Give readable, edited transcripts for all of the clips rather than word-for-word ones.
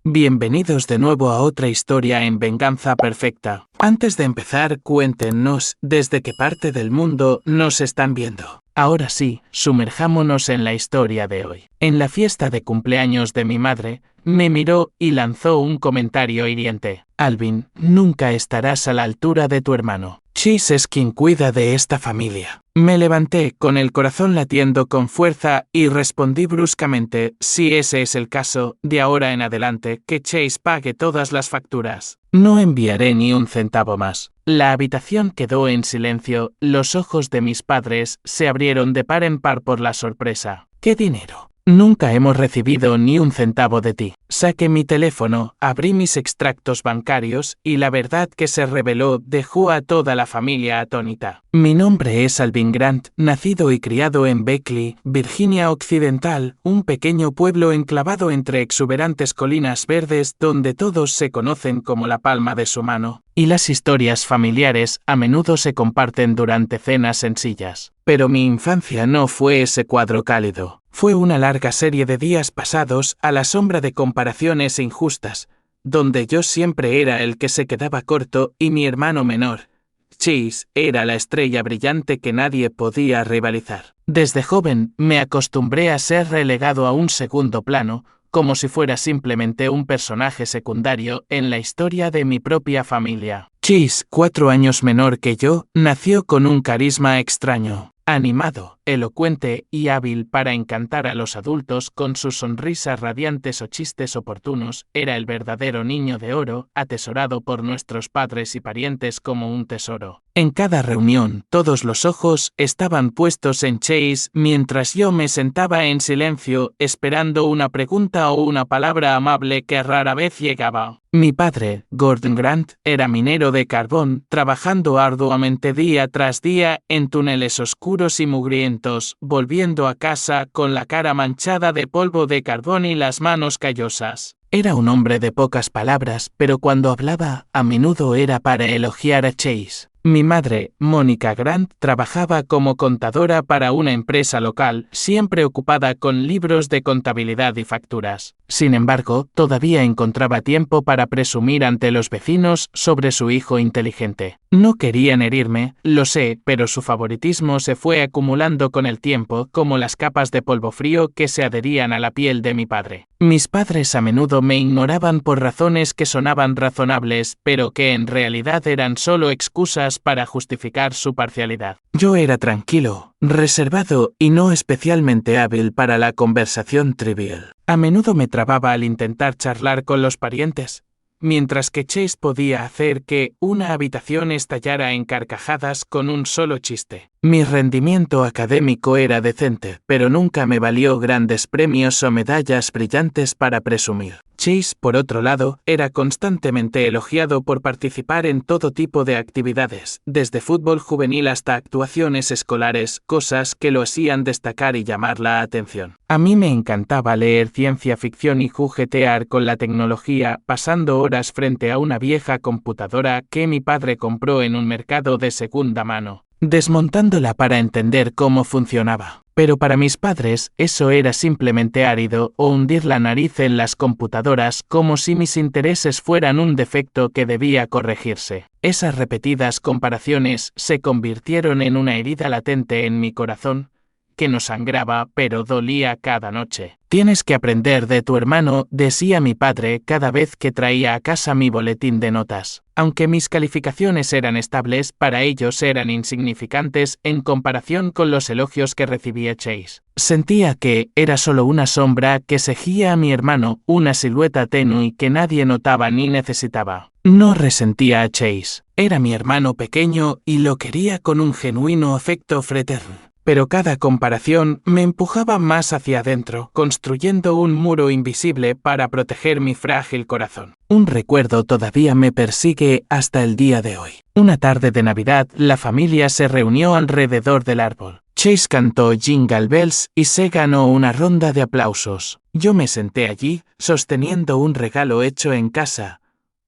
Bienvenidos de nuevo a otra historia en Venganza Perfecta. Antes de empezar, cuéntenos desde qué parte del mundo nos están viendo. Ahora sí, sumerjámonos en la historia de hoy. En la fiesta de cumpleaños de mi madre, me miró y lanzó un comentario hiriente. Alvin, nunca estarás a la altura de tu hermano. Chase es quien cuida de esta familia. Me levanté con el corazón latiendo con fuerza y respondí bruscamente, si ese es el caso, de ahora en adelante, que Chase pague todas las facturas. No enviaré ni un centavo más. La habitación quedó en silencio, los ojos de mis padres se abrieron de par en par por la sorpresa. ¿Qué dinero? Nunca hemos recibido ni un centavo de ti. Saqué mi teléfono, abrí mis extractos bancarios y la verdad que se reveló dejó a toda la familia atónita. Mi nombre es Alvin Grant, nacido y criado en Beckley, Virginia Occidental, un pequeño pueblo enclavado entre exuberantes colinas verdes donde todos se conocen como la palma de su mano. Y las historias familiares a menudo se comparten durante cenas sencillas. Pero mi infancia no fue ese cuadro cálido. Fue una larga serie de días pasados a la sombra de comparaciones injustas, donde yo siempre era el que se quedaba corto y mi hermano menor, Chase, era la estrella brillante que nadie podía rivalizar. Desde joven me acostumbré a ser relegado a un segundo plano, como si fuera simplemente un personaje secundario en la historia de mi propia familia. Chase, 4 años menor que yo, nació con un carisma extraño. Animado, elocuente y hábil para encantar a los adultos con sus sonrisas radiantes o chistes oportunos, era el verdadero niño de oro, atesorado por nuestros padres y parientes como un tesoro. En cada reunión, todos los ojos estaban puestos en Chase mientras yo me sentaba en silencio, esperando una pregunta o una palabra amable que rara vez llegaba. Mi padre, Gordon Grant, era minero de carbón, trabajando arduamente día tras día en túneles oscuros y mugrientos, volviendo a casa con la cara manchada de polvo de carbón y las manos callosas. Era un hombre de pocas palabras, pero cuando hablaba, a menudo era para elogiar a Chase. Mi madre, Mónica Grant, trabajaba como contadora para una empresa local, siempre ocupada con libros de contabilidad y facturas. Sin embargo, todavía encontraba tiempo para presumir ante los vecinos sobre su hijo inteligente. No querían herirme, lo sé, pero su favoritismo se fue acumulando con el tiempo, como las capas de polvo frío que se adherían a la piel de mi padre. Mis padres a menudo me ignoraban por razones que sonaban razonables, pero que en realidad eran solo excusas para justificar su parcialidad. Yo era tranquilo, reservado y no especialmente hábil para la conversación trivial. A menudo me trababa al intentar charlar con los parientes, mientras que Chase podía hacer que una habitación estallara en carcajadas con un solo chiste. Mi rendimiento académico era decente, pero nunca me valió grandes premios o medallas brillantes para presumir. Chase, por otro lado, era constantemente elogiado por participar en todo tipo de actividades, desde fútbol juvenil hasta actuaciones escolares, cosas que lo hacían destacar y llamar la atención. A mí me encantaba leer ciencia ficción y juguetear con la tecnología, pasando horas frente a una vieja computadora que mi padre compró en un mercado de segunda mano, desmontándola para entender cómo funcionaba. Pero para mis padres, eso era simplemente árido o hundir la nariz en las computadoras como si mis intereses fueran un defecto que debía corregirse. Esas repetidas comparaciones se convirtieron en una herida latente en mi corazón, que no sangraba pero dolía cada noche. Tienes que aprender de tu hermano, decía mi padre cada vez que traía a casa mi boletín de notas. Aunque mis calificaciones eran estables, para ellos eran insignificantes en comparación con los elogios que recibía Chase. Sentía que era solo una sombra que seguía a mi hermano, una silueta tenue que nadie notaba ni necesitaba. No resentía a Chase. Era mi hermano pequeño y lo quería con un genuino afecto fraterno. Pero cada comparación me empujaba más hacia adentro, construyendo un muro invisible para proteger mi frágil corazón. Un recuerdo todavía me persigue hasta el día de hoy. Una tarde de Navidad, la familia se reunió alrededor del árbol. Chase cantó Jingle Bells y se ganó una ronda de aplausos. Yo me senté allí, sosteniendo un regalo hecho en casa,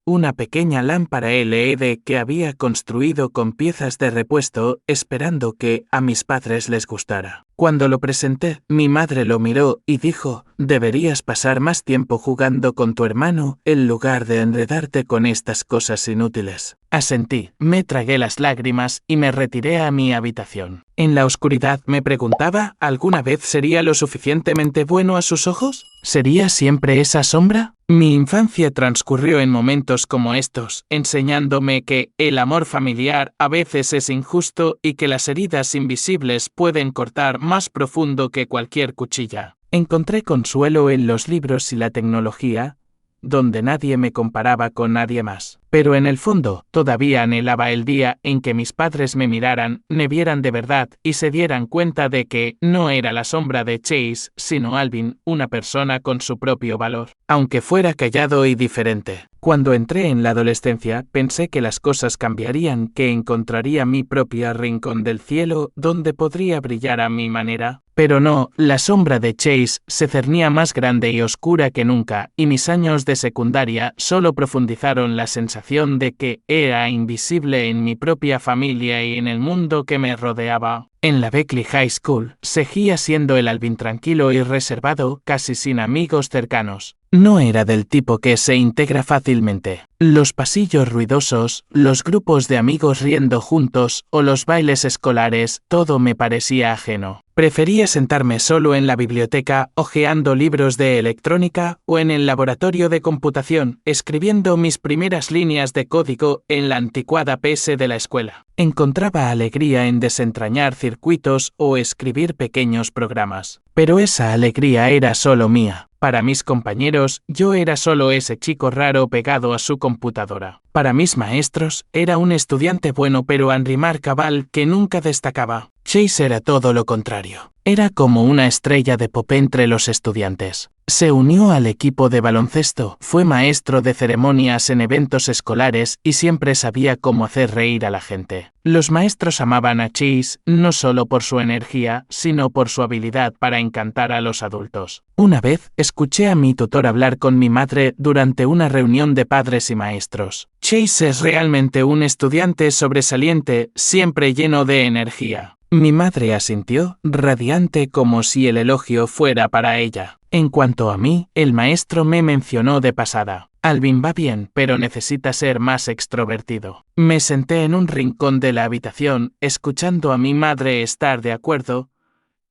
una pequeña lámpara LED que había construido con piezas de repuesto, esperando que a mis padres les gustara. Cuando lo presenté, mi madre lo miró y dijo: «Deberías pasar más tiempo jugando con tu hermano en lugar de enredarte con estas cosas inútiles». Asentí, me tragué las lágrimas y me retiré a mi habitación. En la oscuridad me preguntaba, ¿alguna vez sería lo suficientemente bueno a sus ojos? ¿Sería siempre esa sombra? Mi infancia transcurrió en momentos como estos, enseñándome que el amor familiar a veces es injusto y que las heridas invisibles pueden cortar más profundo que cualquier cuchilla. Encontré consuelo en los libros y la tecnología, donde nadie me comparaba con nadie más. Pero en el fondo, todavía anhelaba el día en que mis padres me miraran, me vieran de verdad y se dieran cuenta de que no era la sombra de Chase, sino Alvin, una persona con su propio valor. Aunque fuera callado y diferente. Cuando entré en la adolescencia, pensé que las cosas cambiarían, que encontraría mi propio rincón del cielo donde podría brillar a mi manera. Pero no, la sombra de Chase se cernía más grande y oscura que nunca, y mis años de secundaria solo profundizaron la sensación de que era invisible en mi propia familia y en el mundo que me rodeaba. En la Beckley High School, seguía siendo el Alvin tranquilo y reservado, casi sin amigos cercanos. No era del tipo que se integra fácilmente. Los pasillos ruidosos, los grupos de amigos riendo juntos o los bailes escolares, todo me parecía ajeno. Prefería sentarme solo en la biblioteca, hojeando libros de electrónica, o en el laboratorio de computación, escribiendo mis primeras líneas de código en la anticuada PS de la escuela. Encontraba alegría en desentrañar circuitos o escribir pequeños programas. Pero esa alegría era solo mía. Para mis compañeros, yo era solo ese chico raro pegado a su computadora. Para mis maestros, era un estudiante bueno pero unremarkable que nunca destacaba. Chase era todo lo contrario. Era como una estrella de pop entre los estudiantes. Se unió al equipo de baloncesto, fue maestro de ceremonias en eventos escolares y siempre sabía cómo hacer reír a la gente. Los maestros amaban a Chase no solo por su energía, sino por su habilidad para encantar a los adultos. Una vez, escuché a mi tutor hablar con mi madre durante una reunión de padres y maestros. Chase es realmente un estudiante sobresaliente, siempre lleno de energía. Mi madre asintió, radiante como si el elogio fuera para ella. En cuanto a mí, el maestro me mencionó de pasada. Alvin va bien, pero necesita ser más extrovertido. Me senté en un rincón de la habitación, escuchando a mi madre estar de acuerdo,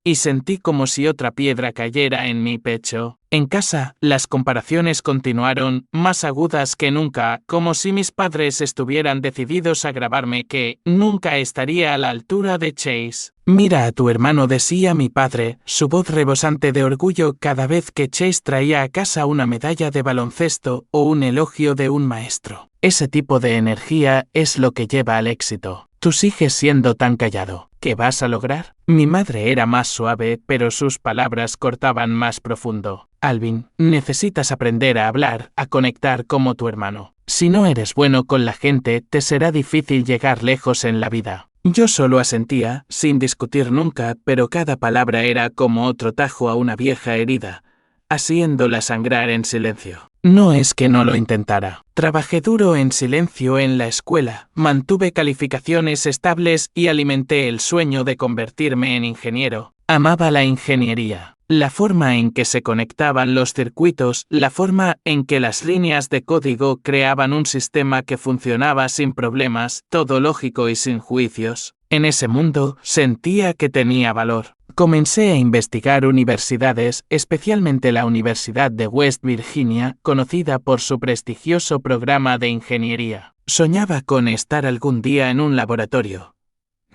y sentí como si otra piedra cayera en mi pecho. En casa, las comparaciones continuaron, más agudas que nunca, como si mis padres estuvieran decididos a grabarme que nunca estaría a la altura de Chase. «Mira a tu hermano», decía mi padre, su voz rebosante de orgullo cada vez que Chase traía a casa una medalla de baloncesto o un elogio de un maestro. Ese tipo de energía es lo que lleva al éxito. Tú sigues siendo tan callado. ¿Qué vas a lograr? Mi madre era más suave, pero sus palabras cortaban más profundo. Alvin, necesitas aprender a hablar, a conectar como tu hermano. Si no eres bueno con la gente, te será difícil llegar lejos en la vida. Yo solo asentía, sin discutir nunca, pero cada palabra era como otro tajo a una vieja herida, haciéndola sangrar en silencio. No es que no lo intentara. Trabajé duro en silencio en la escuela, mantuve calificaciones estables y alimenté el sueño de convertirme en ingeniero. Amaba la ingeniería. La forma en que se conectaban los circuitos, la forma en que las líneas de código creaban un sistema que funcionaba sin problemas, todo lógico y sin juicios. En ese mundo, sentía que tenía valor. Comencé a investigar universidades, especialmente la Universidad de West Virginia, conocida por su prestigioso programa de ingeniería. Soñaba con estar algún día en un laboratorio,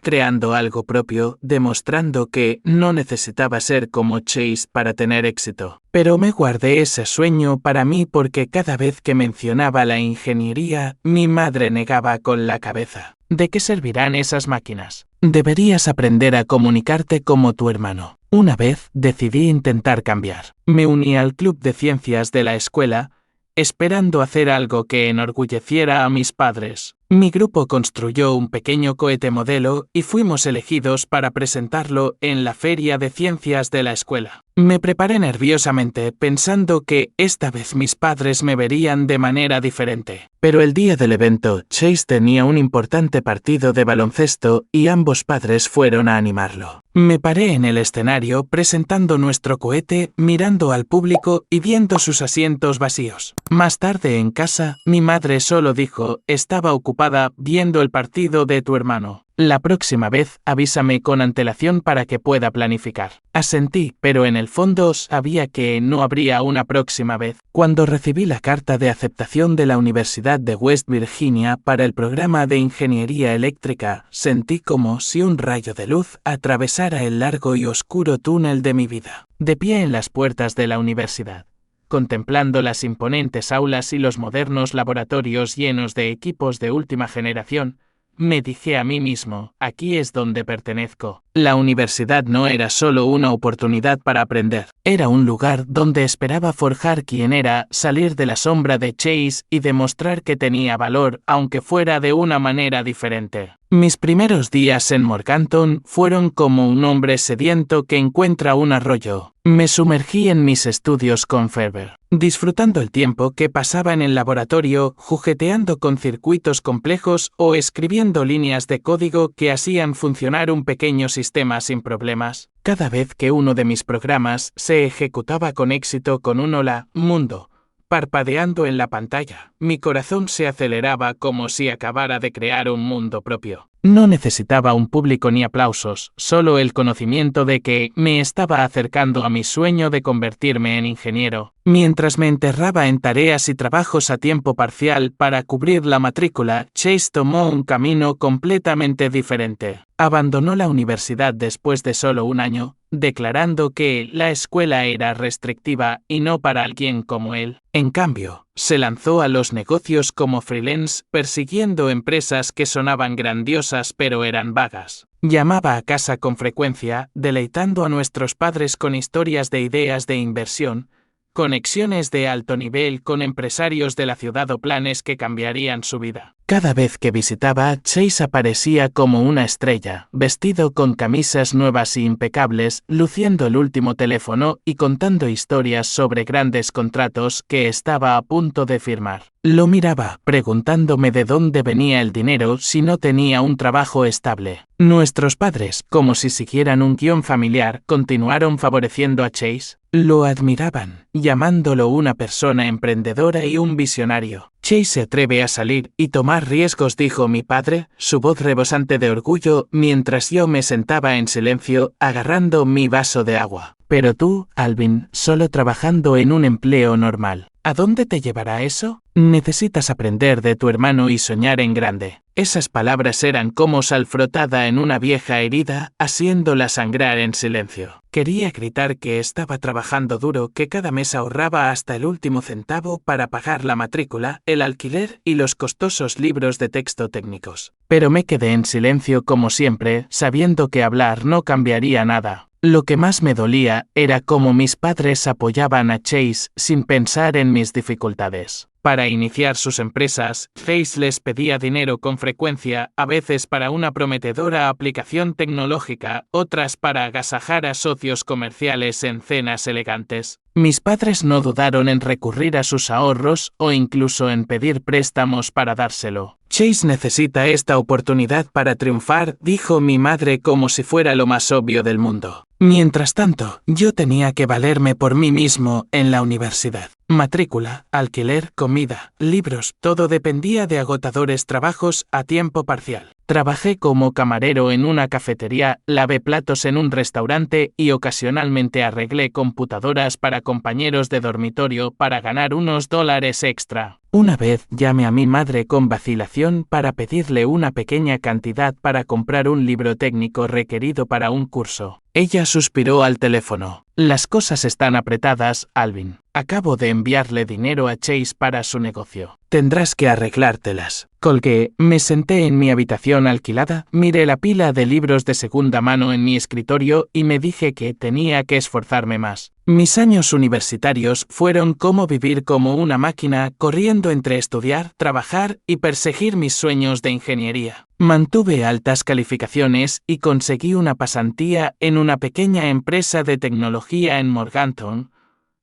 creando algo propio, demostrando que no necesitaba ser como Chase para tener éxito. Pero me guardé ese sueño para mí porque cada vez que mencionaba la ingeniería, mi madre negaba con la cabeza. ¿De qué servirán esas máquinas? Deberías aprender a comunicarte como tu hermano. Una vez decidí intentar cambiar. Me uní al club de ciencias de la escuela, esperando hacer algo que enorgulleciera a mis padres. Mi grupo construyó un pequeño cohete modelo y fuimos elegidos para presentarlo en la feria de ciencias de la escuela. Me preparé nerviosamente pensando que esta vez mis padres me verían de manera diferente. Pero el día del evento, Chase tenía un importante partido de baloncesto y ambos padres fueron a animarlo. Me paré en el escenario presentando nuestro cohete, mirando al público y viendo sus asientos vacíos. Más tarde en casa, mi madre solo dijo: estaba ocupada viendo el partido de tu hermano. La próxima vez avísame con antelación para que pueda planificar. Asentí, pero en el fondo sabía que no habría una próxima vez. Cuando recibí la carta de aceptación de la Universidad de West Virginia para el programa de Ingeniería Eléctrica, sentí como si un rayo de luz atravesara el largo y oscuro túnel de mi vida. De pie en las puertas de la universidad, contemplando las imponentes aulas y los modernos laboratorios llenos de equipos de última generación, me dije a mí mismo: aquí es donde pertenezco. La universidad no era solo una oportunidad para aprender, era un lugar donde esperaba forjar quién era, salir de la sombra de Chase y demostrar que tenía valor, aunque fuera de una manera diferente. Mis primeros días en Morganton fueron como un hombre sediento que encuentra un arroyo. Me sumergí en mis estudios con fervor, disfrutando el tiempo que pasaba en el laboratorio, jugueteando con circuitos complejos o escribiendo líneas de código que hacían funcionar un pequeño sistema sin problemas. Cada vez que uno de mis programas se ejecutaba con éxito con un hola, mundo parpadeando en la pantalla, mi corazón se aceleraba como si acabara de crear un mundo propio. No necesitaba un público ni aplausos, solo el conocimiento de que me estaba acercando a mi sueño de convertirme en ingeniero. Mientras me enterraba en tareas y trabajos a tiempo parcial para cubrir la matrícula, Chase tomó un camino completamente diferente. Abandonó la universidad después de solo un año, declarando que la escuela era restrictiva y no para alguien como él. En cambio, se lanzó a los negocios como freelance, persiguiendo empresas que sonaban grandiosas pero eran vagas. Llamaba a casa con frecuencia, deleitando a nuestros padres con historias de ideas de inversión, conexiones de alto nivel con empresarios de la ciudad o planes que cambiarían su vida. Cada vez que visitaba, Chase aparecía como una estrella, vestido con camisas nuevas y impecables, luciendo el último teléfono y contando historias sobre grandes contratos que estaba a punto de firmar. Lo miraba, preguntándome de dónde venía el dinero si no tenía un trabajo estable. Nuestros padres, como si siguieran un guión familiar, continuaron favoreciendo a Chase. Lo admiraban, llamándolo una persona emprendedora y un visionario. Chase se atreve a salir y tomar riesgos, dijo mi padre, su voz rebosante de orgullo, mientras yo me sentaba en silencio, agarrando mi vaso de agua. Pero tú, Alvin, solo trabajando en un empleo normal. ¿A dónde te llevará eso? Necesitas aprender de tu hermano y soñar en grande. Esas palabras eran como sal frotada en una vieja herida, haciéndola sangrar en silencio. Quería gritar que estaba trabajando duro, que cada mes ahorraba hasta el último centavo para pagar la matrícula, el alquiler y los costosos libros de texto técnicos. Pero me quedé en silencio como siempre, sabiendo que hablar no cambiaría nada. Lo que más me dolía era cómo mis padres apoyaban a Chase sin pensar en mis dificultades. Para iniciar sus empresas, Chase les pedía dinero con frecuencia, a veces para una prometedora aplicación tecnológica, otras para agasajar a socios comerciales en cenas elegantes. Mis padres no dudaron en recurrir a sus ahorros o incluso en pedir préstamos para dárselo. Chase necesita esta oportunidad para triunfar, dijo mi madre como si fuera lo más obvio del mundo. Mientras tanto, yo tenía que valerme por mí mismo en la universidad. Matrícula, alquiler, comida, libros, todo dependía de agotadores trabajos a tiempo parcial. Trabajé como camarero en una cafetería, lavé platos en un restaurante y ocasionalmente arreglé computadoras para compañeros de dormitorio para ganar unos dólares extra. Una vez llamé a mi madre con vacilación para pedirle una pequeña cantidad para comprar un libro técnico requerido para un curso. Ella suspiró al teléfono. Las cosas están apretadas, Alvin. acabo de enviarle dinero a Chase para su negocio. Tendrás que arreglártelas. Colgué, me senté en mi habitación alquilada, miré la pila de libros de segunda mano en mi escritorio y me dije que tenía que esforzarme más. Mis años universitarios fueron como vivir como una máquina, corriendo entre estudiar, trabajar y perseguir mis sueños de ingeniería. Mantuve altas calificaciones y conseguí una pasantía en una pequeña empresa de tecnología en Morganton,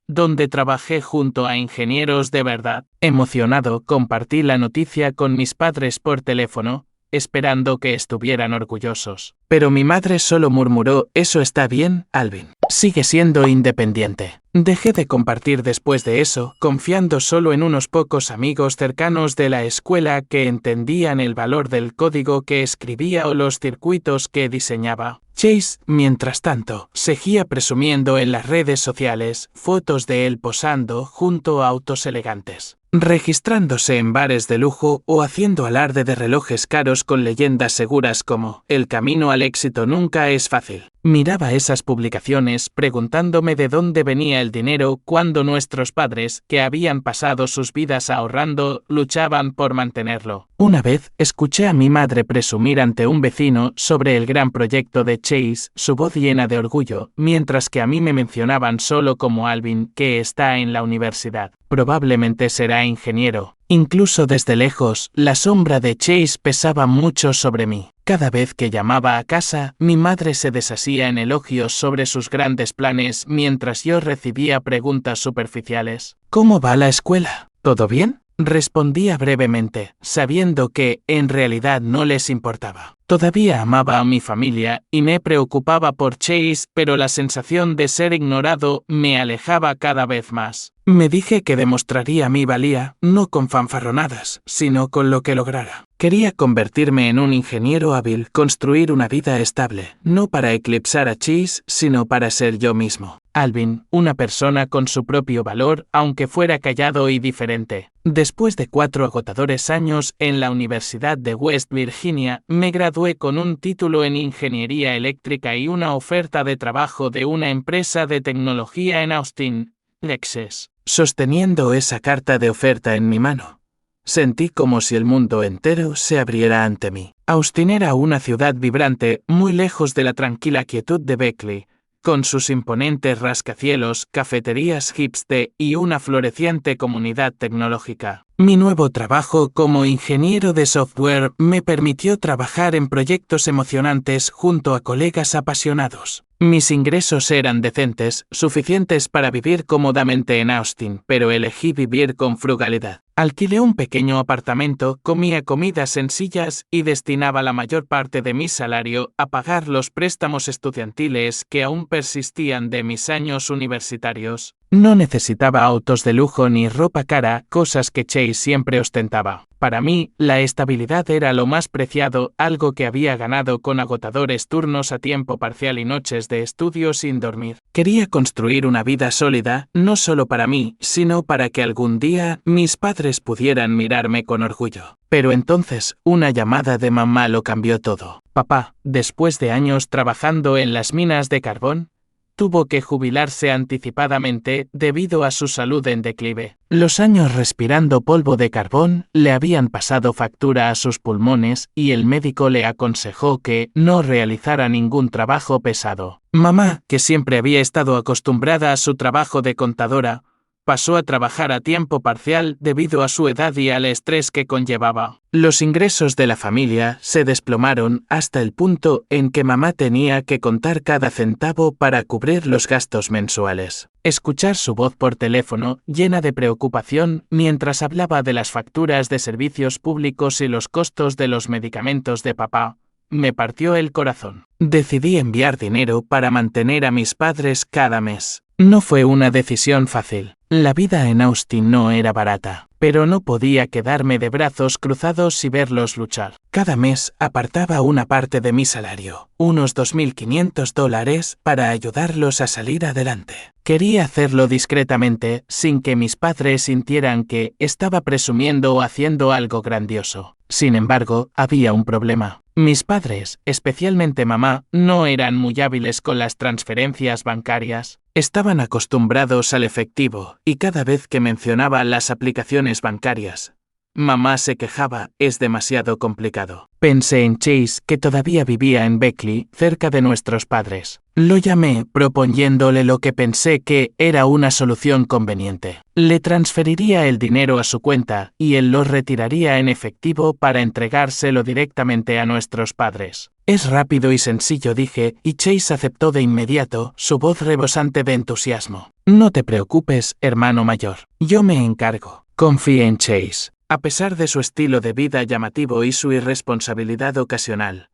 donde trabajé junto a ingenieros de verdad. Emocionado, compartí la noticia con mis padres por teléfono, esperando que estuvieran orgullosos. Pero mi madre solo murmuró: «Eso está bien, Alvin. Sigue siendo independiente». Dejé de compartir después de eso, confiando solo en unos pocos amigos cercanos de la escuela que entendían el valor del código que escribía o los circuitos que diseñaba. Chase, mientras tanto, seguía presumiendo en las redes sociales fotos de él posando junto a autos elegantes, registrándose en bares de lujo o haciendo alarde de relojes caros con leyendas seguras como «El camino al éxito nunca es fácil». Miraba esas publicaciones preguntándome de dónde venía el dinero cuando nuestros padres, que habían pasado sus vidas ahorrando, luchaban por mantenerlo. Una vez escuché a mi madre presumir ante un vecino sobre el gran proyecto de Chase, su voz llena de orgullo, mientras que a mí me mencionaban solo como Alvin, que está en la universidad. Probablemente será ingeniero. Incluso desde lejos, la sombra de Chase pesaba mucho sobre mí. Cada vez que llamaba a casa, mi madre se deshacía en elogios sobre sus grandes planes mientras yo recibía preguntas superficiales. «¿Cómo va la escuela? ¿Todo bien?», respondía brevemente, sabiendo que, en realidad, no les importaba. Todavía amaba a mi familia y me preocupaba por Chase, pero la sensación de ser ignorado me alejaba cada vez más. Me dije que demostraría mi valía, no con fanfarronadas, sino con lo que lograra. Quería convertirme en un ingeniero hábil, construir una vida estable, no para eclipsar a Chase, sino para ser yo mismo. Alvin, una persona con su propio valor, aunque fuera callado y diferente. Después de 4 agotadores años en la Universidad de West Virginia, me gradué con un título en ingeniería eléctrica y una oferta de trabajo de una empresa de tecnología en Austin, Texas. Sosteniendo esa carta de oferta en mi mano, sentí como si el mundo entero se abriera ante mí. Austin era una ciudad vibrante, muy lejos de la tranquila quietud de Beckley, con sus imponentes rascacielos, cafeterías hipster y una floreciente comunidad tecnológica. Mi nuevo trabajo como ingeniero de software me permitió trabajar en proyectos emocionantes junto a colegas apasionados. Mis ingresos eran decentes, suficientes para vivir cómodamente en Austin, pero elegí vivir con frugalidad. Alquilé un pequeño apartamento, comía comidas sencillas y destinaba la mayor parte de mi salario a pagar los préstamos estudiantiles que aún persistían de mis años universitarios. No necesitaba autos de lujo ni ropa cara, cosas que Chase siempre ostentaba. Para mí, la estabilidad era lo más preciado, algo que había ganado con agotadores turnos a tiempo parcial y noches de estudio sin dormir. Quería construir una vida sólida, no solo para mí, sino para que algún día mis padres pudieran mirarme con orgullo. Pero entonces, una llamada de mamá lo cambió todo. Papá, después de años trabajando en las minas de carbón, tuvo que jubilarse anticipadamente debido a su salud en declive. Los años respirando polvo de carbón le habían pasado factura a sus pulmones y el médico le aconsejó que no realizara ningún trabajo pesado. Mamá, que siempre había estado acostumbrada a su trabajo de contadora, pasó a trabajar a tiempo parcial debido a su edad y al estrés que conllevaba. Los ingresos de la familia se desplomaron hasta el punto en que mamá tenía que contar cada centavo para cubrir los gastos mensuales. Escuchar su voz por teléfono, llena de preocupación, mientras hablaba de las facturas de servicios públicos y los costos de los medicamentos de papá, me partió el corazón. Decidí enviar dinero para mantener a mis padres cada mes. No fue una decisión fácil. La vida en Austin no era barata, pero no podía quedarme de brazos cruzados y verlos luchar. Cada mes apartaba una parte de mi salario, unos $2,500, para ayudarlos a salir adelante. Quería hacerlo discretamente, sin que mis padres sintieran que estaba presumiendo o haciendo algo grandioso. Sin embargo, había un problema. Mis padres, especialmente mamá, no eran muy hábiles con las transferencias bancarias. Estaban acostumbrados al efectivo, y cada vez que mencionaba las aplicaciones bancarias, mamá se quejaba, es demasiado complicado. Pensé en Chase, que todavía vivía en Beckley, cerca de nuestros padres. Lo llamé, proponiéndole lo que pensé que era una solución conveniente. Le transferiría el dinero a su cuenta, y él lo retiraría en efectivo para entregárselo directamente a nuestros padres. Es rápido y sencillo, dije, y Chase aceptó de inmediato, su voz rebosante de entusiasmo. No te preocupes, hermano mayor. Yo me encargo. Confié en Chase. A pesar de su estilo de vida llamativo y su irresponsabilidad ocasional,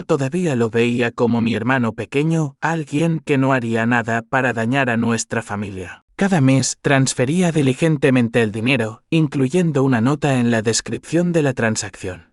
todavía lo veía como mi hermano pequeño, alguien que no haría nada para dañar a nuestra familia. Cada mes transfería diligentemente el dinero, incluyendo una nota en la descripción de la transacción.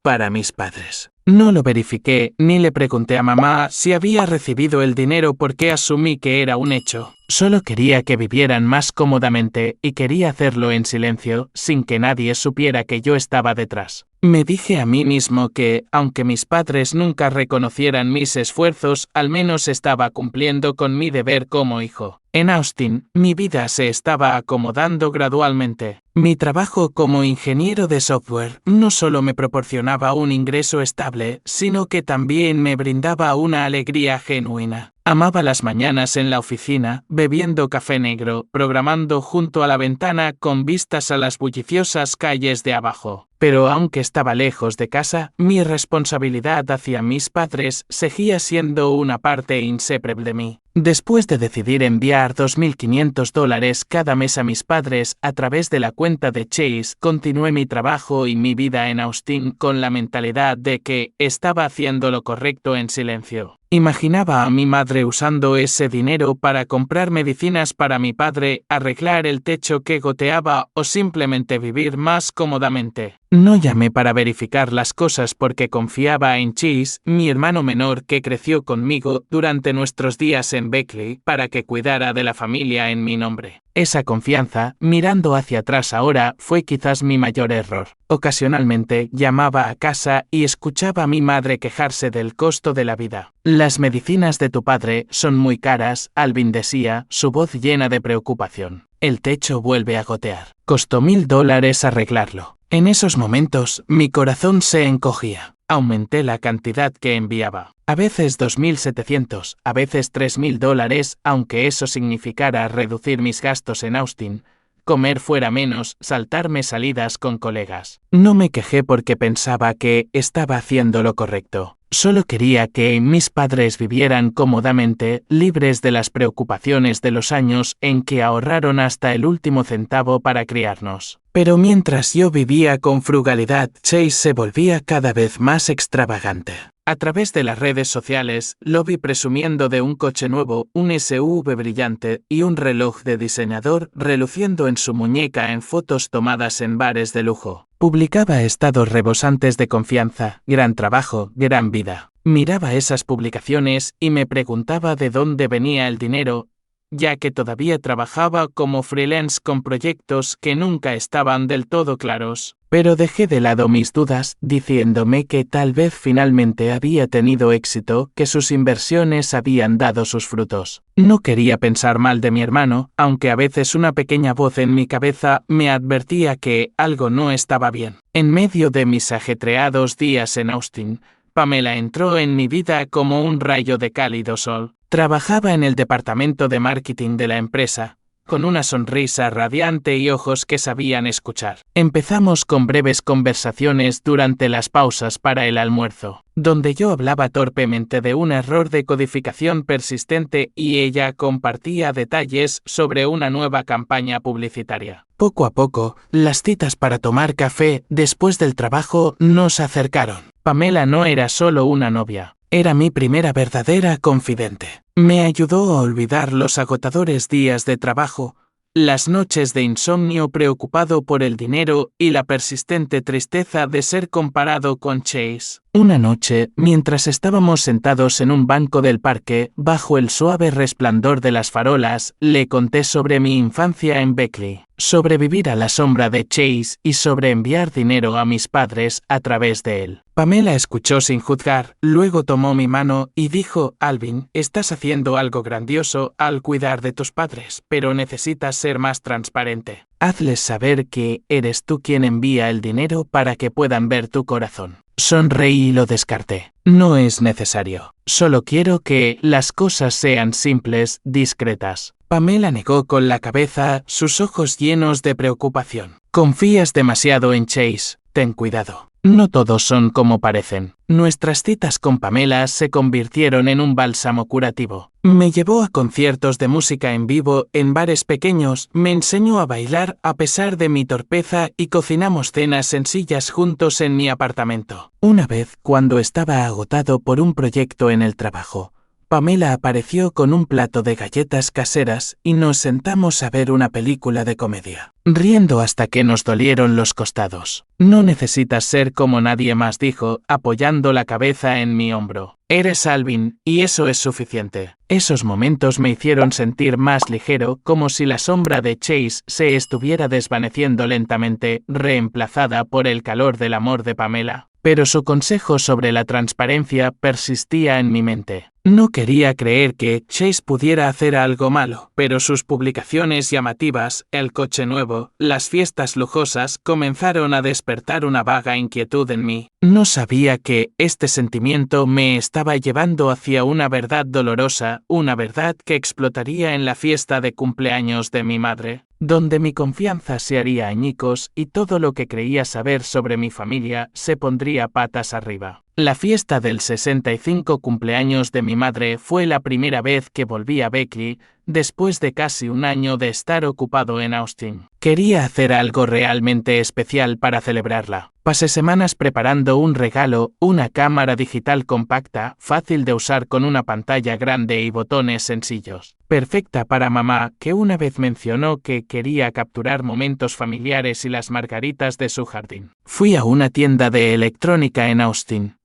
Para mis padres. No lo verifiqué, ni le pregunté a mamá si había recibido el dinero porque asumí que era un hecho. Solo quería que vivieran más cómodamente y quería hacerlo en silencio, sin que nadie supiera que yo estaba detrás. Me dije a mí mismo que, aunque mis padres nunca reconocieran mis esfuerzos, al menos estaba cumpliendo con mi deber como hijo. En Austin, mi vida se estaba acomodando gradualmente. Mi trabajo como ingeniero de software no solo me proporcionaba un ingreso estable, sino que también me brindaba una alegría genuina. Amaba las mañanas en la oficina, bebiendo café negro, programando junto a la ventana con vistas a las bulliciosas calles de abajo. Pero aunque estaba lejos de casa, mi responsabilidad hacia mis padres seguía siendo una parte inseparable de mí. Después de decidir enviar $2.500 cada mes a mis padres a través de la cuenta de Chase, continué mi trabajo y mi vida en Austin con la mentalidad de que estaba haciendo lo correcto en silencio. Imaginaba a mi madre usando ese dinero para comprar medicinas para mi padre, arreglar el techo que goteaba o simplemente vivir más cómodamente. No llamé para verificar las cosas porque confiaba en Chase, mi hermano menor que creció conmigo durante nuestros días en Beckley, para que cuidara de la familia en mi nombre. Esa confianza, mirando hacia atrás ahora, fue quizás mi mayor error. Ocasionalmente llamaba a casa y escuchaba a mi madre quejarse del costo de la vida. Las medicinas de tu padre son muy caras, Alvin decía, su voz llena de preocupación. El techo vuelve a gotear. Costó $1.000 arreglarlo. En esos momentos, mi corazón se encogía. Aumenté la cantidad que enviaba. A veces $2.700, a veces $3.000, aunque eso significara reducir mis gastos en Austin, comer fuera menos, saltarme salidas con colegas. No me quejé porque pensaba que estaba haciendo lo correcto. Solo quería que mis padres vivieran cómodamente, libres de las preocupaciones de los años en que ahorraron hasta el último centavo para criarnos. Pero mientras yo vivía con frugalidad, Chase se volvía cada vez más extravagante. A través de las redes sociales, lo vi presumiendo de un coche nuevo, un SUV brillante y un reloj de diseñador reluciendo en su muñeca en fotos tomadas en bares de lujo. Publicaba estados rebosantes de confianza, gran trabajo, gran vida. Miraba esas publicaciones y me preguntaba de dónde venía el dinero, ya que todavía trabajaba como freelance con proyectos que nunca estaban del todo claros. Pero dejé de lado mis dudas, diciéndome que tal vez finalmente había tenido éxito, que sus inversiones habían dado sus frutos. No quería pensar mal de mi hermano, aunque a veces una pequeña voz en mi cabeza me advertía que algo no estaba bien. En medio de mis ajetreados días en Austin, Pamela entró en mi vida como un rayo de cálido sol. Trabajaba en el departamento de marketing de la empresa, con una sonrisa radiante y ojos que sabían escuchar. Empezamos con breves conversaciones durante las pausas para el almuerzo, donde yo hablaba torpemente de un error de codificación persistente y ella compartía detalles sobre una nueva campaña publicitaria. Poco a poco, las citas para tomar café después del trabajo nos acercaron. Pamela no era solo una novia. Era mi primera verdadera confidente. Me ayudó a olvidar los agotadores días de trabajo, las noches de insomnio preocupado por el dinero y la persistente tristeza de ser comparado con Chase. Una noche, mientras estábamos sentados en un banco del parque, bajo el suave resplandor de las farolas, le conté sobre mi infancia en Beckley, sobre vivir a la sombra de Chase y sobre enviar dinero a mis padres a través de él. Pamela escuchó sin juzgar, luego tomó mi mano y dijo: Alvin, estás haciendo algo grandioso al cuidar de tus padres, pero necesitas ser más transparente. Hazles saber que eres tú quien envía el dinero para que puedan ver tu corazón. Sonreí y lo descarté. No es necesario. Solo quiero que las cosas sean simples, discretas. Pamela negó con la cabeza, sus ojos llenos de preocupación. Confías demasiado en Chase. Ten cuidado. No todos son como parecen. Nuestras citas con Pamela se convirtieron en un bálsamo curativo. Me llevó a conciertos de música en vivo en bares pequeños, me enseñó a bailar a pesar de mi torpeza y cocinamos cenas sencillas juntos en mi apartamento. Una vez, cuando estaba agotado por un proyecto en el trabajo, Pamela apareció con un plato de galletas caseras y nos sentamos a ver una película de comedia, riendo hasta que nos dolieron los costados. No necesitas ser como nadie más, dijo, apoyando la cabeza en mi hombro. Eres Alvin, y eso es suficiente. Esos momentos me hicieron sentir más ligero, como si la sombra de Chase se estuviera desvaneciendo lentamente, reemplazada por el calor del amor de Pamela. Pero su consejo sobre la transparencia persistía en mi mente. No quería creer que Chase pudiera hacer algo malo, pero sus publicaciones llamativas, el coche nuevo, las fiestas lujosas, comenzaron a despertar una vaga inquietud en mí. No sabía que este sentimiento me estaba llevando hacia una verdad dolorosa, una verdad que explotaría en la fiesta de cumpleaños de mi madre, donde mi confianza se haría añicos y todo lo que creía saber sobre mi familia se pondría patas arriba. La fiesta del 65 cumpleaños de mi madre fue la primera vez que volví a Beckley, después de casi un año de estar ocupado en Austin. Quería hacer algo realmente especial para celebrarla. Pasé semanas preparando un regalo, una cámara digital compacta, fácil de usar con una pantalla grande y botones sencillos. Perfecta para mamá, que una vez mencionó que quería capturar momentos familiares y las margaritas de su jardín. Fui a una tienda de electrónica en Austin,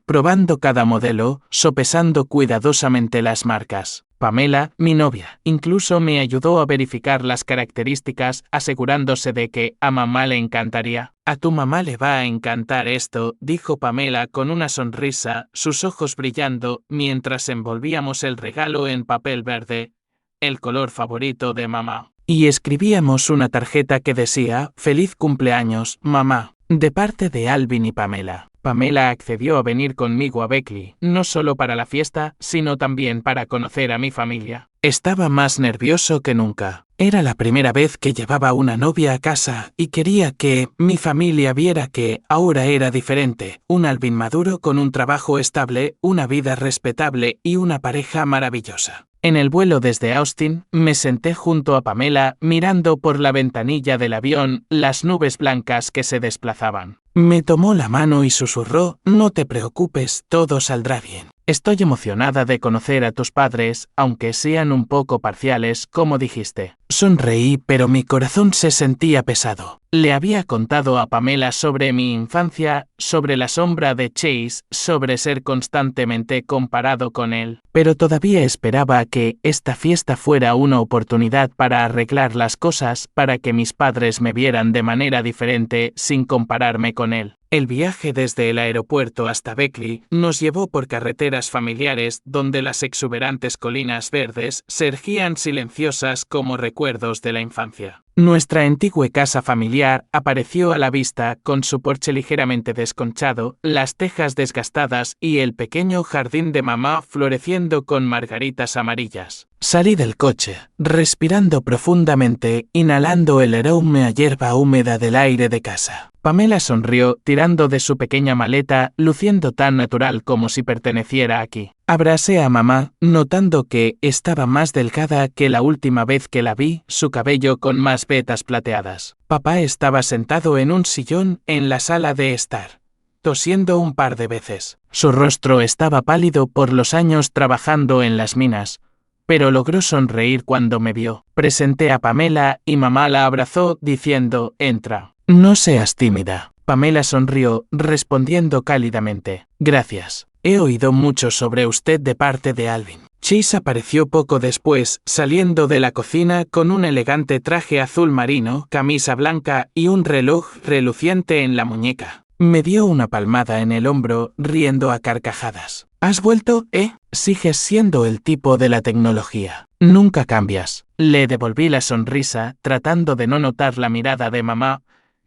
probando cada modelo, sopesando cuidadosamente las marcas. Pamela, mi novia, incluso me ayudó a verificar las características, asegurándose de que a mamá le encantaría. A tu mamá le va a encantar esto, dijo Pamela con una sonrisa, sus ojos brillando, mientras envolvíamos el regalo en papel verde, el color favorito de mamá. Y escribíamos una tarjeta que decía: Feliz cumpleaños, mamá, de parte de Alvin y Pamela. Pamela accedió a venir conmigo a Beckley, no solo para la fiesta, sino también para conocer a mi familia. Estaba más nervioso que nunca. Era la primera vez que llevaba una novia a casa y quería que mi familia viera que ahora era diferente. Un Alvin maduro con un trabajo estable, una vida respetable y una pareja maravillosa. En el vuelo desde Austin, me senté junto a Pamela, mirando por la ventanilla del avión las nubes blancas que se desplazaban. Me tomó la mano y susurró: no te preocupes, todo saldrá bien. Estoy emocionada de conocer a tus padres, aunque sean un poco parciales, como dijiste. Sonreí, pero mi corazón se sentía pesado. Le había contado a Pamela sobre mi infancia, sobre la sombra de Chase, sobre ser constantemente comparado con él. Pero todavía esperaba que esta fiesta fuera una oportunidad para arreglar las cosas, para que mis padres me vieran de manera diferente, sin compararme con él. El viaje desde el aeropuerto hasta Beckley nos llevó por carreteras familiares donde las exuberantes colinas verdes se erguían silenciosas como recuerdos de la infancia. Nuestra antigua casa familiar apareció a la vista con su porche ligeramente desconchado, las tejas desgastadas y el pequeño jardín de mamá floreciendo con margaritas amarillas. Salí del coche, respirando profundamente, inhalando el aroma a hierba húmeda del aire de casa. Pamela sonrió, tirando de su pequeña maleta, luciendo tan natural como si perteneciera aquí. Abracé a mamá, notando que estaba más delgada que la última vez que la vi, su cabello con más vetas plateadas. Papá estaba sentado en un sillón en la sala de estar, tosiendo un par de veces. Su rostro estaba pálido por los años trabajando en las minas, pero logró sonreír cuando me vio. Presenté a Pamela y mamá la abrazó diciendo: entra. No seas tímida. Pamela sonrió, respondiendo cálidamente. Gracias. He oído mucho sobre usted de parte de Alvin. Chase apareció poco después, saliendo de la cocina con un elegante traje azul marino, camisa blanca y un reloj reluciente en la muñeca. Me dio una palmada en el hombro, riendo a carcajadas. ¿Has vuelto, Sigues siendo el tipo de la tecnología. Nunca cambias. Le devolví la sonrisa, tratando de no notar la mirada de mamá,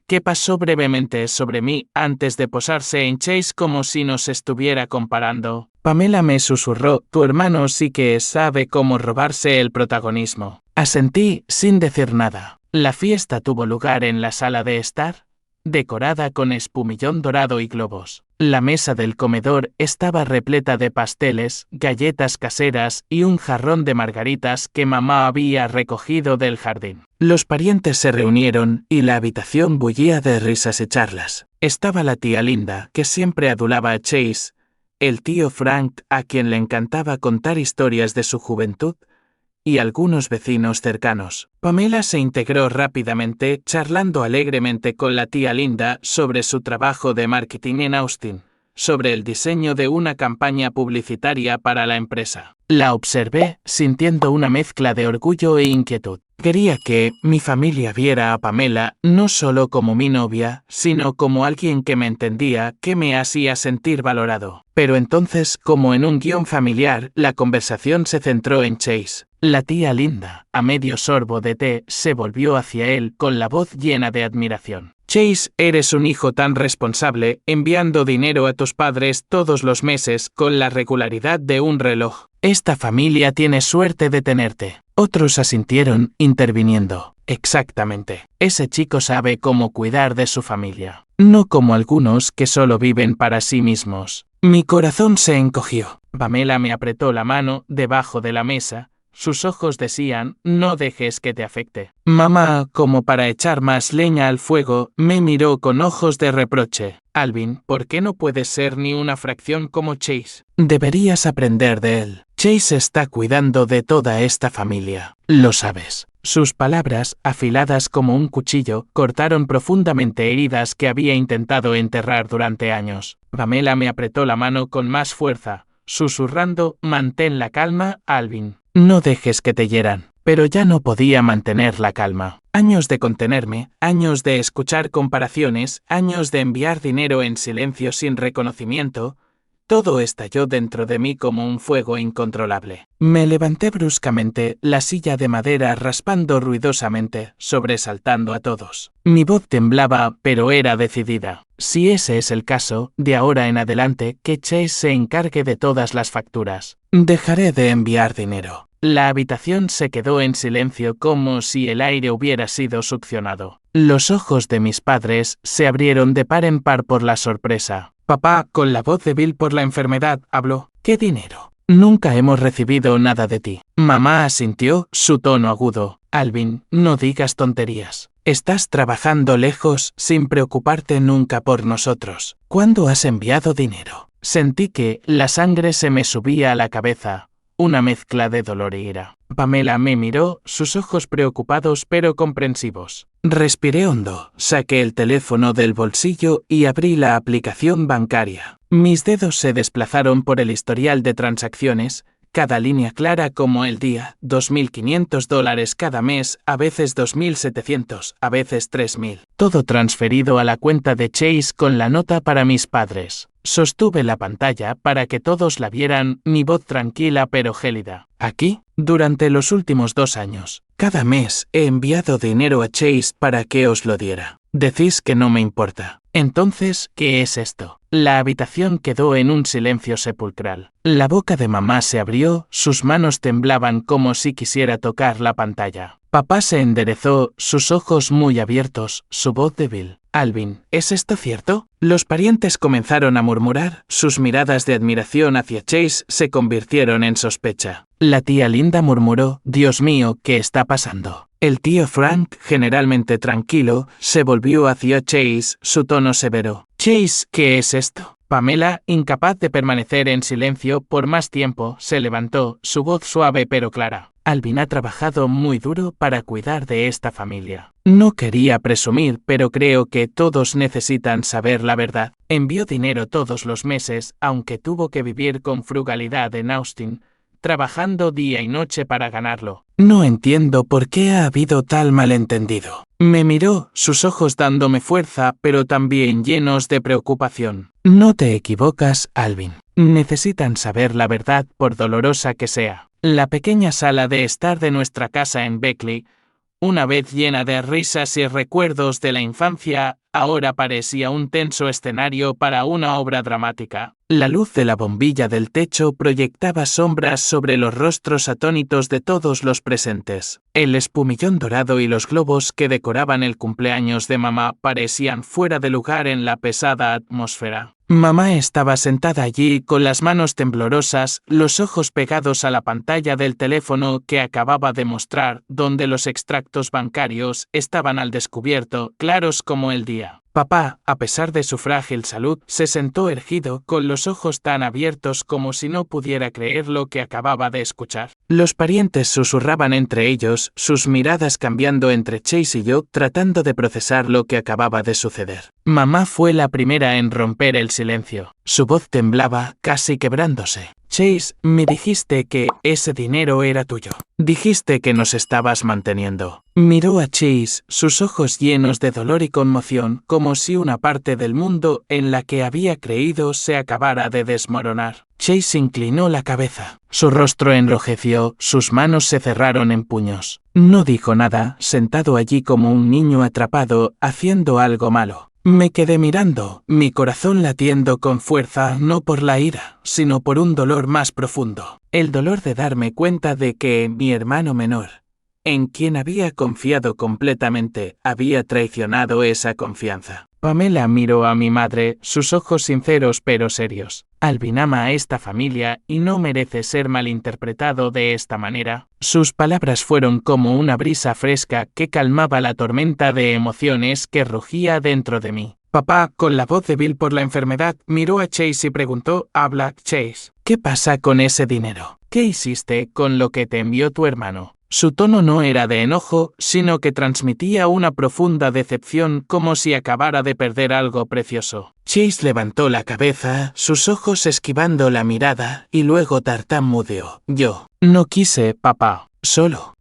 que pasó brevemente sobre mí antes de posarse en Chase como si nos estuviera comparando. Pamela me susurró, tu hermano sí que sabe cómo robarse el protagonismo. Asentí, sin decir nada. La fiesta tuvo lugar en la sala de estar, decorada con espumillón dorado y globos. La mesa del comedor estaba repleta de pasteles, galletas caseras y un jarrón de margaritas que mamá había recogido del jardín. Los parientes se reunieron y la habitación bullía de risas y charlas. Estaba la tía Linda, que siempre adulaba a Chase, el tío Frank, a quien le encantaba contar historias de su juventud, y algunos vecinos cercanos. Pamela se integró rápidamente, charlando alegremente con la tía Linda sobre su trabajo de marketing en Austin, sobre el diseño de una campaña publicitaria para la empresa. La observé, sintiendo una mezcla de orgullo e inquietud. Quería que mi familia viera a Pamela no solo como mi novia, sino como alguien que me entendía, que me hacía sentir valorado. Pero entonces, como en un guión familiar, la conversación se centró en Chase. La tía Linda, a medio sorbo de té, se volvió hacia él con la voz llena de admiración. Chase, eres un hijo tan responsable, enviando dinero a tus padres todos los meses con la regularidad de un reloj. Esta familia tiene suerte de tenerte. Otros asintieron, interviniendo. Exactamente. Ese chico sabe cómo cuidar de su familia. No como algunos que solo viven para sí mismos. Mi corazón se encogió. Pamela me apretó la mano debajo de la mesa. Sus ojos decían, no dejes que te afecte. Mamá, como para echar más leña al fuego, me miró con ojos de reproche. Alvin, ¿por qué no puedes ser ni una fracción como Chase? Deberías aprender de él. Chase está cuidando de toda esta familia. Lo sabes. Sus palabras, afiladas como un cuchillo, cortaron profundamente heridas que había intentado enterrar durante años. Pamela me apretó la mano con más fuerza, susurrando, mantén la calma, Alvin. No dejes que te hieran. Pero ya no podía mantener la calma. Años de contenerme, años de escuchar comparaciones, años de enviar dinero en silencio sin reconocimiento, todo estalló dentro de mí como un fuego incontrolable. Me levanté bruscamente, la silla de madera raspando ruidosamente, sobresaltando a todos. Mi voz temblaba, pero era decidida. Si ese es el caso, de ahora en adelante, que Chase se encargue de todas las facturas. Dejaré de enviar dinero. La habitación se quedó en silencio como si el aire hubiera sido succionado. Los ojos de mis padres se abrieron de par en par por la sorpresa. Papá, con la voz débil por la enfermedad, habló. ¿Qué dinero? Nunca hemos recibido nada de ti. Mamá asintió, su tono agudo. Alvin, no digas tonterías. Estás trabajando lejos sin preocuparte nunca por nosotros. ¿Cuándo has enviado dinero? Sentí que la sangre se me subía a la cabeza. Una mezcla de dolor y ira. Pamela me miró, sus ojos preocupados pero comprensivos. Respiré hondo, saqué el teléfono del bolsillo y abrí la aplicación bancaria. Mis dedos se desplazaron por el historial de transacciones, cada línea clara como el día, $2.500 cada mes, a veces 2.700, a veces 3.000. Todo transferido a la cuenta de Chase con la nota para mis padres. Sostuve la pantalla para que todos la vieran, mi voz tranquila pero gélida. Aquí, durante los últimos 2 años, cada mes he enviado dinero a Chase para que os lo diera. Decís que no me importa. Entonces, ¿qué es esto? La habitación quedó en un silencio sepulcral. La boca de mamá se abrió, sus manos temblaban como si quisiera tocar la pantalla. Papá se enderezó, sus ojos muy abiertos, su voz débil. Alvin, ¿es esto cierto? Los parientes comenzaron a murmurar, sus miradas de admiración hacia Chase se convirtieron en sospecha. La tía Linda murmuró, Dios mío, ¿qué está pasando? El tío Frank, generalmente tranquilo, se volvió hacia Chase, su tono severo. Chase, ¿qué es esto? Pamela, incapaz de permanecer en silencio por más tiempo, se levantó, su voz suave pero clara. Alvin ha trabajado muy duro para cuidar de esta familia. No quería presumir, pero creo que todos necesitan saber la verdad. Envió dinero todos los meses, aunque tuvo que vivir con frugalidad en Austin, trabajando día y noche para ganarlo. No entiendo por qué ha habido tal malentendido. Me miró, sus ojos dándome fuerza, pero también llenos de preocupación. No te equivocas, Alvin. Necesitan saber la verdad, por dolorosa que sea. La pequeña sala de estar de nuestra casa en Beckley, una vez llena de risas y recuerdos de la infancia, ahora parecía un tenso escenario para una obra dramática. La luz de la bombilla del techo proyectaba sombras sobre los rostros atónitos de todos los presentes. El espumillón dorado y los globos que decoraban el cumpleaños de mamá parecían fuera de lugar en la pesada atmósfera. Mamá estaba sentada allí con las manos temblorosas, los ojos pegados a la pantalla del teléfono que acababa de mostrar, donde los extractos bancarios estaban al descubierto, claros como el día. Papá, a pesar de su frágil salud, se sentó erguido, con los ojos tan abiertos como si no pudiera creer lo que acababa de escuchar. Los parientes susurraban entre ellos, sus miradas cambiando entre Chase y yo, tratando de procesar lo que acababa de suceder. Mamá fue la primera en romper el silencio. Su voz temblaba, casi quebrándose. Chase, me dijiste que ese dinero era tuyo. Dijiste que nos estabas manteniendo. Miró a Chase, sus ojos llenos de dolor y conmoción, como si una parte del mundo en la que había creído se acabara de desmoronar. Chase inclinó la cabeza. Su rostro enrojeció, sus manos se cerraron en puños. No dijo nada, sentado allí como un niño atrapado, haciendo algo malo. Me quedé mirando, mi corazón latiendo con fuerza, no por la ira, sino por un dolor más profundo. El dolor de darme cuenta de que mi hermano menor, en quien había confiado completamente, había traicionado esa confianza. Pamela miró a mi madre, sus ojos sinceros pero serios. Alvin ama a esta familia y no merece ser malinterpretado de esta manera. Sus palabras fueron como una brisa fresca que calmaba la tormenta de emociones que rugía dentro de mí. Papá, con la voz débil por la enfermedad, miró a Chase y preguntó, habla, Chase, ¿qué pasa con ese dinero? ¿Qué hiciste con lo que te envió tu hermano? Su tono no era de enojo, sino que transmitía una profunda decepción, como si acabara de perder algo precioso. Chase levantó la cabeza, sus ojos esquivando la mirada, y luego tartamudeó. Yo no quise, papá. Solo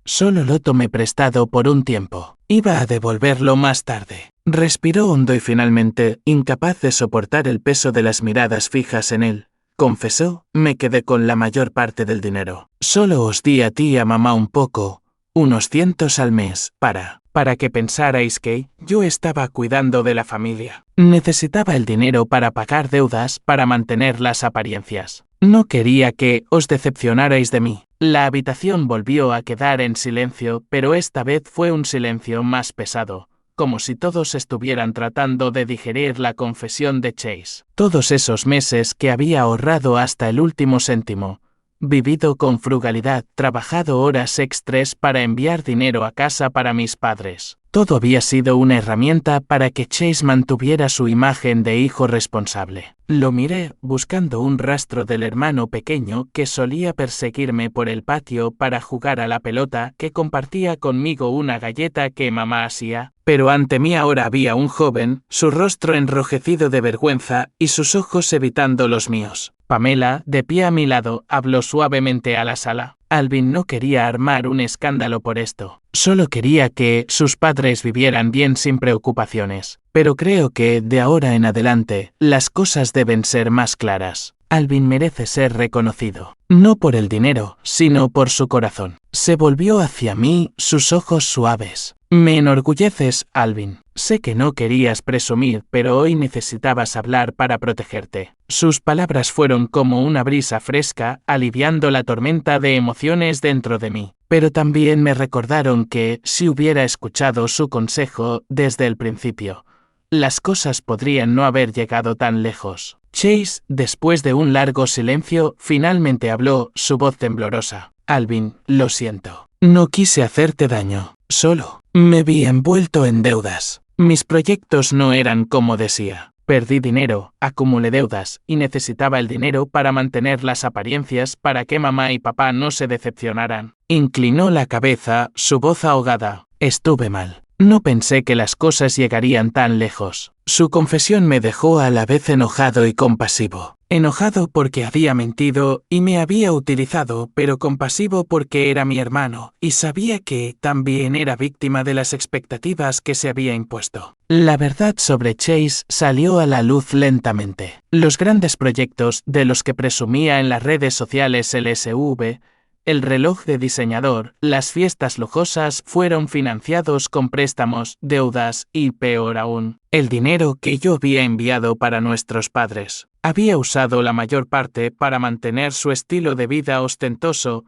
lo tomé prestado por un tiempo. Iba a devolverlo más tarde. Respiró hondo y finalmente, incapaz de soportar el peso de las miradas fijas en él, confesó, me quedé con la mayor parte del dinero. Solo os di a ti y a mamá un poco, unos cientos al mes, para que pensarais que yo estaba cuidando de la familia. Necesitaba el dinero para pagar deudas, para mantener las apariencias. No quería que os decepcionarais de mí. La habitación volvió a quedar en silencio, pero esta vez fue un silencio más pesado, como si todos estuvieran tratando de digerir la confesión de Chase. Todos esos meses que había ahorrado hasta el último céntimo, vivido con frugalidad, trabajado horas extras para enviar dinero a casa para mis padres. Todo había sido una herramienta para que Chase mantuviera su imagen de hijo responsable. Lo miré, buscando un rastro del hermano pequeño que solía perseguirme por el patio para jugar a la pelota, que compartía conmigo una galleta que mamá hacía, pero ante mí ahora había un joven, su rostro enrojecido de vergüenza y sus ojos evitando los míos. Pamela, de pie a mi lado, habló suavemente a la sala. Alvin no quería armar un escándalo por esto. Solo quería que sus padres vivieran bien sin preocupaciones. Pero creo que, de ahora en adelante, las cosas deben ser más claras. Alvin merece ser reconocido. No por el dinero, sino por su corazón. Se volvió hacia mí, sus ojos suaves. Me enorgulleces, Alvin. Sé que no querías presumir, pero hoy necesitabas hablar para protegerte. Sus palabras fueron como una brisa fresca, aliviando la tormenta de emociones dentro de mí. Pero también me recordaron que, si hubiera escuchado su consejo desde el principio, las cosas podrían no haber llegado tan lejos. Chase, después de un largo silencio, finalmente habló, su voz temblorosa. Alvin, lo siento. No quise hacerte daño. Solo me vi envuelto en deudas. Mis proyectos no eran como decía. Perdí dinero, acumulé deudas, y necesitaba el dinero para mantener las apariencias para que mamá y papá no se decepcionaran. Inclinó la cabeza, su voz ahogada. Estuve mal. No pensé que las cosas llegarían tan lejos. Su confesión me dejó a la vez enojado y compasivo. Enojado porque había mentido y me había utilizado, pero compasivo porque era mi hermano, y sabía que también era víctima de las expectativas que se había impuesto. La verdad sobre Chase salió a la luz lentamente. Los grandes proyectos de los que presumía en las redes sociales el SUV, el reloj de diseñador, las fiestas lujosas fueron financiados con préstamos, deudas y, peor aún, el dinero que yo había enviado para nuestros padres. Había usado la mayor parte para mantener su estilo de vida ostentoso,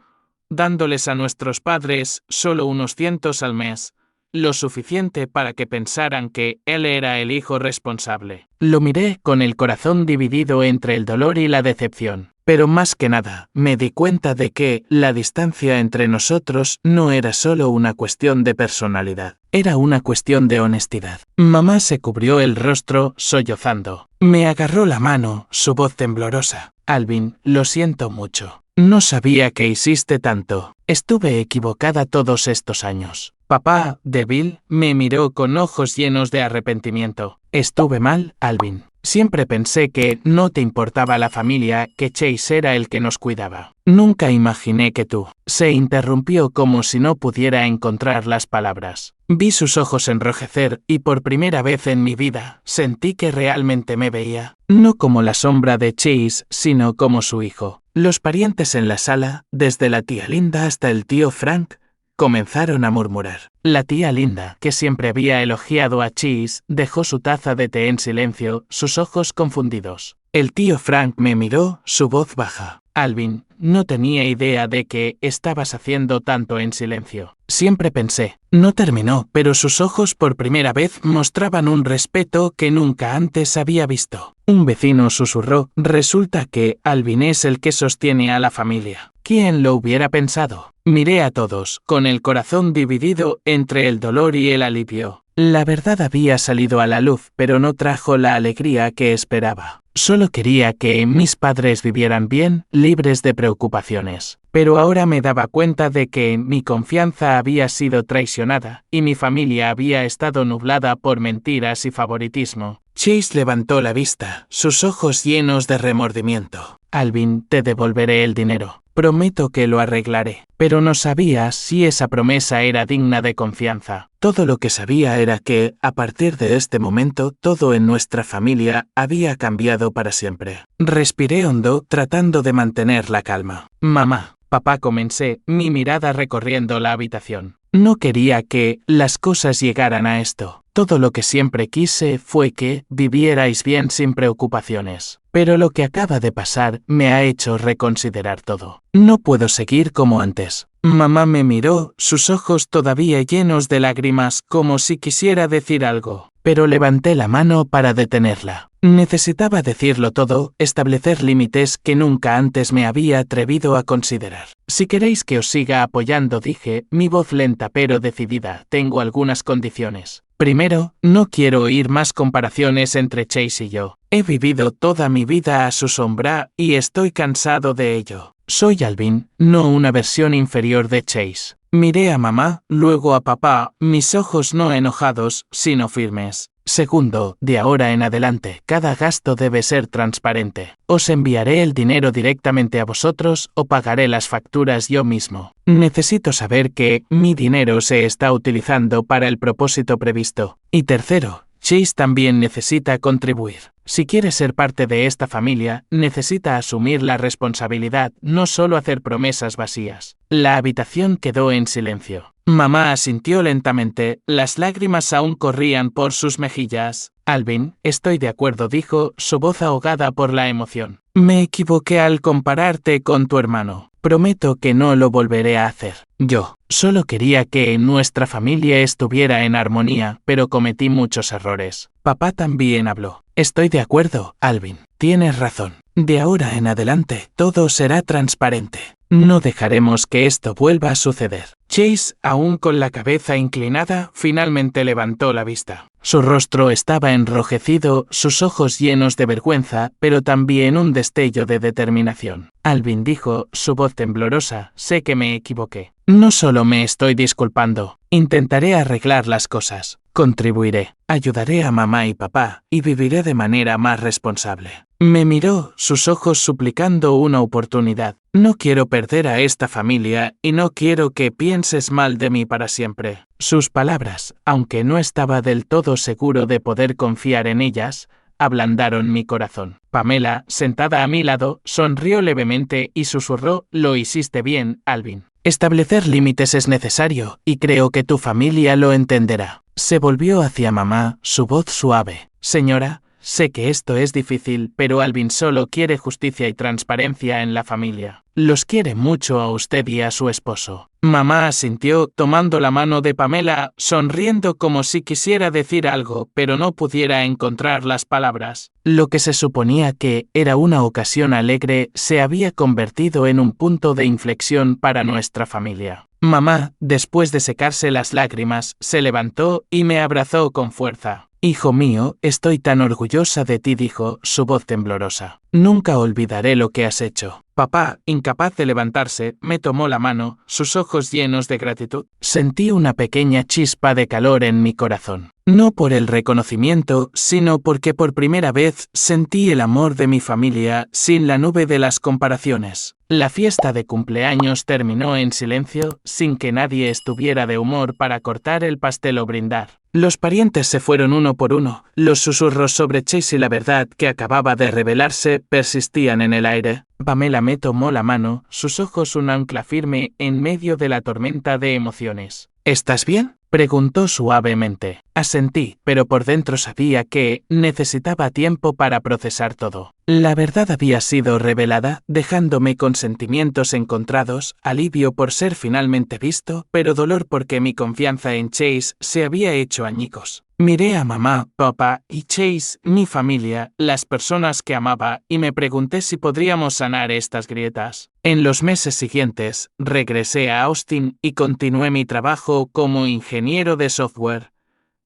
dándoles a nuestros padres solo unos cientos al mes, lo suficiente para que pensaran que él era el hijo responsable. Lo miré con el corazón dividido entre el dolor y la decepción. Pero más que nada, me di cuenta de que la distancia entre nosotros no era solo una cuestión de personalidad, era una cuestión de honestidad. Mamá se cubrió el rostro, sollozando. Me agarró la mano, su voz temblorosa. Alvin, lo siento mucho. No sabía que hiciste tanto. Estuve equivocada todos estos años. Papá, débil, me miró con ojos llenos de arrepentimiento. Estuve mal, Alvin. Siempre pensé que no te importaba la familia, que Chase era el que nos cuidaba. Nunca imaginé que tú. Se interrumpió como si no pudiera encontrar las palabras. Vi sus ojos enrojecer y por primera vez en mi vida sentí que realmente me veía. No como la sombra de Chase, sino como su hijo. Los parientes en la sala, desde la tía Linda hasta el tío Frank, comenzaron a murmurar. La tía Linda, que siempre había elogiado a Chase, dejó su taza de té en silencio, sus ojos confundidos. El tío Frank me miró, su voz baja. Alvin, no tenía idea de que estabas haciendo tanto en silencio. Siempre pensé. No terminó, pero sus ojos por primera vez mostraban un respeto que nunca antes había visto. Un vecino susurró, resulta que Alvin es el que sostiene a la familia. ¿Quién lo hubiera pensado? Miré a todos, con el corazón dividido entre el dolor y el alivio. La verdad había salido a la luz, pero no trajo la alegría que esperaba. Solo quería que mis padres vivieran bien, libres de preocupaciones. Pero ahora me daba cuenta de que mi confianza había sido traicionada, y mi familia había estado nublada por mentiras y favoritismo. Chase levantó la vista, sus ojos llenos de remordimiento. Alvin, te devolveré el dinero. Prometo que lo arreglaré. Pero no sabía si esa promesa era digna de confianza. Todo lo que sabía era que, a partir de este momento, todo en nuestra familia había cambiado para siempre. Respiré hondo, tratando de mantener la calma. Mamá, papá, comencé, mi mirada recorriendo la habitación. No quería que las cosas llegaran a esto. Todo lo que siempre quise fue que vivierais bien sin preocupaciones. Pero lo que acaba de pasar me ha hecho reconsiderar todo. No puedo seguir como antes. Mamá me miró, sus ojos todavía llenos de lágrimas, como si quisiera decir algo. Pero levanté la mano para detenerla. Necesitaba decirlo todo, establecer límites que nunca antes me había atrevido a considerar. Si queréis que os siga apoyando, dije, mi voz lenta pero decidida, tengo algunas condiciones. Primero, no quiero oír más comparaciones entre Chase y yo. He vivido toda mi vida a su sombra y estoy cansado de ello. Soy Alvin, no una versión inferior de Chase. Miré a mamá, luego a papá, mis ojos no enojados, sino firmes. Segundo, de ahora en adelante, cada gasto debe ser transparente. Os enviaré el dinero directamente a vosotros o pagaré las facturas yo mismo. Necesito saber que mi dinero se está utilizando para el propósito previsto. Y tercero, Chase también necesita contribuir. Si quiere ser parte de esta familia, necesita asumir la responsabilidad, no solo hacer promesas vacías. La habitación quedó en silencio. Mamá asintió lentamente, las lágrimas aún corrían por sus mejillas. Alvin, estoy de acuerdo, dijo, su voz ahogada por la emoción. Me equivoqué al compararte con tu hermano. Prometo que no lo volveré a hacer. Yo solo quería que nuestra familia estuviera en armonía, pero cometí muchos errores. Papá también habló. Estoy de acuerdo, Alvin. Tienes razón. De ahora en adelante, todo será transparente. No dejaremos que esto vuelva a suceder. Chase, aún con la cabeza inclinada, finalmente levantó la vista. Su rostro estaba enrojecido, sus ojos llenos de vergüenza, pero también un destello de determinación. Alvin dijo, su voz temblorosa, sé que me equivoqué. No solo me estoy disculpando, intentaré arreglar las cosas. Contribuiré, ayudaré a mamá y papá, y viviré de manera más responsable. Me miró, sus ojos suplicando una oportunidad. No quiero perder a esta familia y no quiero que pienses mal de mí para siempre. Sus palabras, aunque no estaba del todo seguro de poder confiar en ellas, ablandaron mi corazón. Pamela, sentada a mi lado, sonrió levemente y susurró, lo hiciste bien, Alvin. Establecer límites es necesario, y creo que tu familia lo entenderá. Se volvió hacia mamá, su voz suave. Señora, sé que esto es difícil, pero Alvin solo quiere justicia y transparencia en la familia. Los quiere mucho a usted y a su esposo. Mamá asintió, tomando la mano de Pamela, sonriendo como si quisiera decir algo, pero no pudiera encontrar las palabras. Lo que se suponía que era una ocasión alegre se había convertido en un punto de inflexión para nuestra familia. Mamá, después de secarse las lágrimas, se levantó y me abrazó con fuerza. Hijo mío, estoy tan orgullosa de ti, dijo, su voz temblorosa. Nunca olvidaré lo que has hecho. Papá, incapaz de levantarse, me tomó la mano, sus ojos llenos de gratitud. Sentí una pequeña chispa de calor en mi corazón. No por el reconocimiento, sino porque por primera vez sentí el amor de mi familia sin la nube de las comparaciones. La fiesta de cumpleaños terminó en silencio, sin que nadie estuviera de humor para cortar el pastel o brindar. Los parientes se fueron uno por uno. Los susurros sobre Chase y la verdad que acababa de revelarse persistían en el aire. Pamela me tomó la mano, sus ojos un ancla firme en medio de la tormenta de emociones. ¿Estás bien?, preguntó suavemente. Asentí, pero por dentro sabía que necesitaba tiempo para procesar todo. La verdad había sido revelada, dejándome con sentimientos encontrados, alivio por ser finalmente visto, pero dolor porque mi confianza en Chase se había hecho añicos. Miré a mamá, papá y Chase, mi familia, las personas que amaba, y me pregunté si podríamos sanar estas grietas. En los meses siguientes, regresé a Austin y continué mi trabajo como ingeniero de software,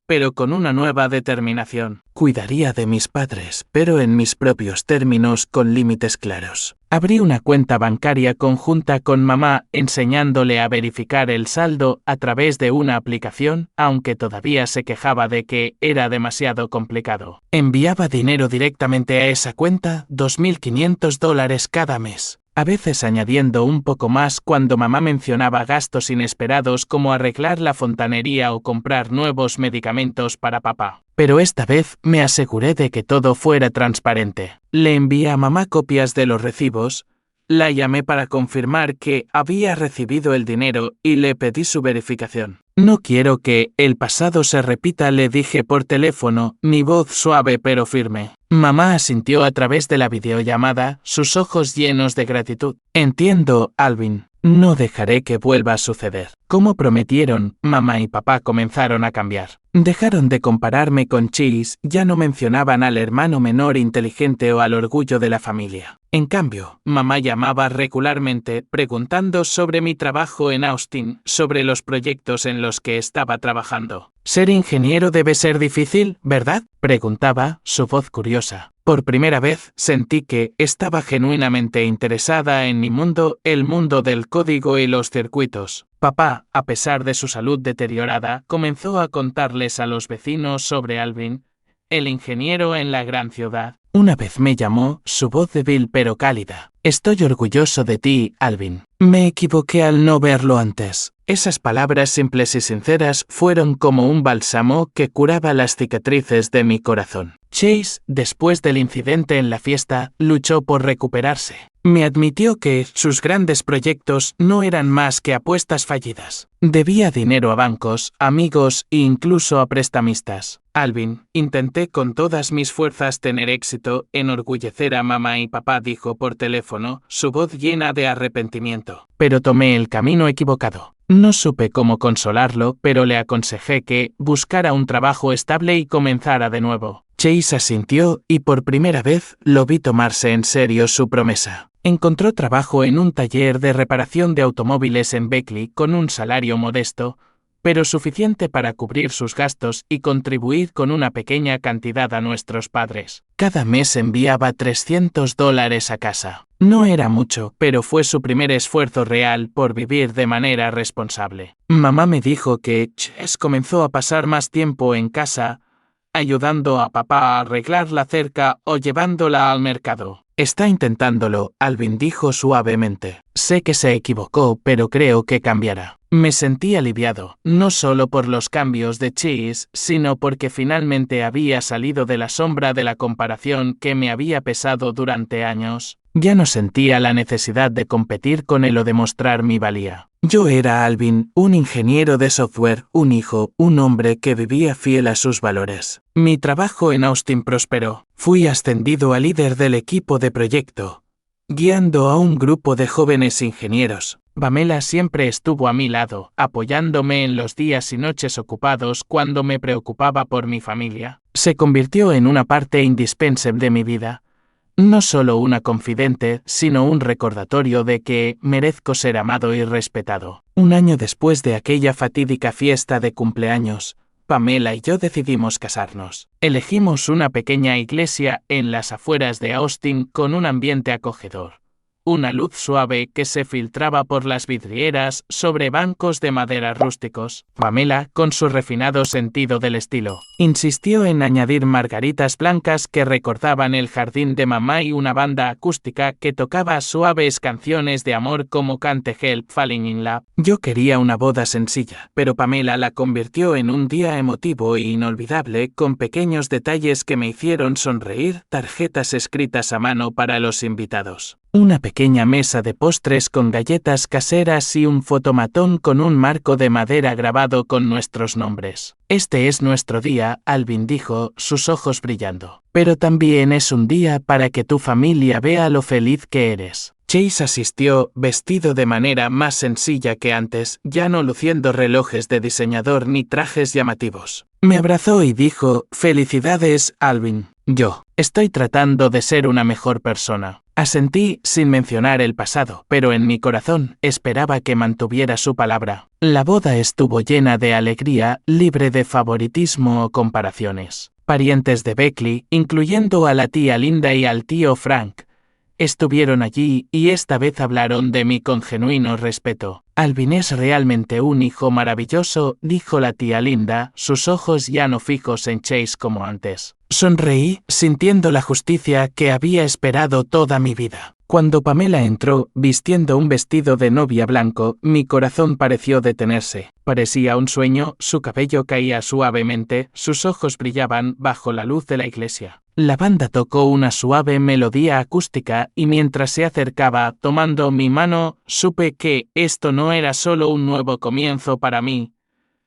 pero con una nueva determinación. Cuidaría de mis padres, pero en mis propios términos, con límites claros. Abrí una cuenta bancaria conjunta con mamá, enseñándole a verificar el saldo a través de una aplicación, aunque todavía se quejaba de que era demasiado complicado. Enviaba dinero directamente a esa cuenta, $2.500 cada mes. A veces añadiendo un poco más cuando mamá mencionaba gastos inesperados como arreglar la fontanería o comprar nuevos medicamentos para papá. Pero esta vez me aseguré de que todo fuera transparente. Le envié a mamá copias de los recibos, la llamé para confirmar que había recibido el dinero y le pedí su verificación. No quiero que el pasado se repita, le dije por teléfono, mi voz suave pero firme. Mamá asintió a través de la videollamada, sus ojos llenos de gratitud. Entiendo, Alvin. No dejaré que vuelva a suceder. Como prometieron, mamá y papá comenzaron a cambiar. Dejaron de compararme con Chase, ya no mencionaban al hermano menor inteligente o al orgullo de la familia. En cambio, mamá llamaba regularmente preguntando sobre mi trabajo en Austin, sobre los proyectos en los que estaba trabajando. Ser ingeniero debe ser difícil, ¿verdad?, preguntaba, su voz curiosa. Por primera vez sentí que estaba genuinamente interesada en mi mundo, el mundo del código y los circuitos. Papá, a pesar de su salud deteriorada, comenzó a contarles a los vecinos sobre Alvin, el ingeniero en la gran ciudad. Una vez me llamó, su voz débil pero cálida. Estoy orgulloso de ti, Alvin. Me equivoqué al no verlo antes. Esas palabras simples y sinceras fueron como un bálsamo que curaba las cicatrices de mi corazón. Chase, después del incidente en la fiesta, luchó por recuperarse. Me admitió que sus grandes proyectos no eran más que apuestas fallidas. Debía dinero a bancos, amigos e incluso a prestamistas. Alvin, intenté con todas mis fuerzas tener éxito, enorgullecer a mamá y papá, dijo por teléfono, su voz llena de arrepentimiento. Pero tomé el camino equivocado. No supe cómo consolarlo, pero le aconsejé que buscara un trabajo estable y comenzara de nuevo. Chase asintió y por primera vez lo vi tomarse en serio su promesa. Encontró trabajo en un taller de reparación de automóviles en Beckley con un salario modesto, pero suficiente para cubrir sus gastos y contribuir con una pequeña cantidad a nuestros padres. Cada mes enviaba $300 a casa. No era mucho, pero fue su primer esfuerzo real por vivir de manera responsable. Mamá me dijo que Chase comenzó a pasar más tiempo en casa, ayudando a papá a arreglar la cerca o llevándola al mercado. Está intentándolo, Alvin dijo suavemente. Sé que se equivocó, pero creo que cambiará. Me sentí aliviado, no solo por los cambios de Chase, sino porque finalmente había salido de la sombra de la comparación que me había pesado durante años. Ya no sentía la necesidad de competir con él o demostrar mi valía. Yo era Alvin, un ingeniero de software, un hijo, un hombre que vivía fiel a sus valores. Mi trabajo en Austin prosperó. Fui ascendido a líder del equipo de proyecto, guiando a un grupo de jóvenes ingenieros. Pamela siempre estuvo a mi lado, apoyándome en los días y noches ocupados cuando me preocupaba por mi familia. Se convirtió en una parte indispensable de mi vida. No solo una confidente, sino un recordatorio de que merezco ser amado y respetado. Un año después de aquella fatídica fiesta de cumpleaños, Pamela y yo decidimos casarnos. Elegimos una pequeña iglesia en las afueras de Austin con un ambiente acogedor. Una luz suave que se filtraba por las vidrieras sobre bancos de madera rústicos. Pamela, con su refinado sentido del estilo, insistió en añadir margaritas blancas que recordaban el jardín de mamá y una banda acústica que tocaba suaves canciones de amor como Can't Help Falling in Love. Yo quería una boda sencilla, pero Pamela la convirtió en un día emotivo e inolvidable con pequeños detalles que me hicieron sonreír, tarjetas escritas a mano para los invitados. Una pequeña mesa de postres con galletas caseras y un fotomatón con un marco de madera grabado con nuestros nombres. Este es nuestro día, Alvin dijo, sus ojos brillando. Pero también es un día para que tu familia vea lo feliz que eres. Chase asistió, vestido de manera más sencilla que antes, ya no luciendo relojes de diseñador ni trajes llamativos. Me abrazó y dijo, «Felicidades, Alvin». Yo, estoy tratando de ser una mejor persona. Asentí sin mencionar el pasado, pero en mi corazón esperaba que mantuviera su palabra. La boda estuvo llena de alegría, libre de favoritismo o comparaciones. Parientes de Beckley, incluyendo a la tía Linda y al tío Frank, estuvieron allí y esta vez hablaron de mí con genuino respeto. Alvin es realmente un hijo maravilloso, dijo la tía Linda, sus ojos ya no fijos en Chase como antes. Sonreí, sintiendo la justicia que había esperado toda mi vida. Cuando Pamela entró, vistiendo un vestido de novia blanco, mi corazón pareció detenerse. Parecía un sueño, su cabello caía suavemente, sus ojos brillaban bajo la luz de la iglesia. La banda tocó una suave melodía acústica y mientras se acercaba, tomando mi mano, supe que esto no era solo un nuevo comienzo para mí,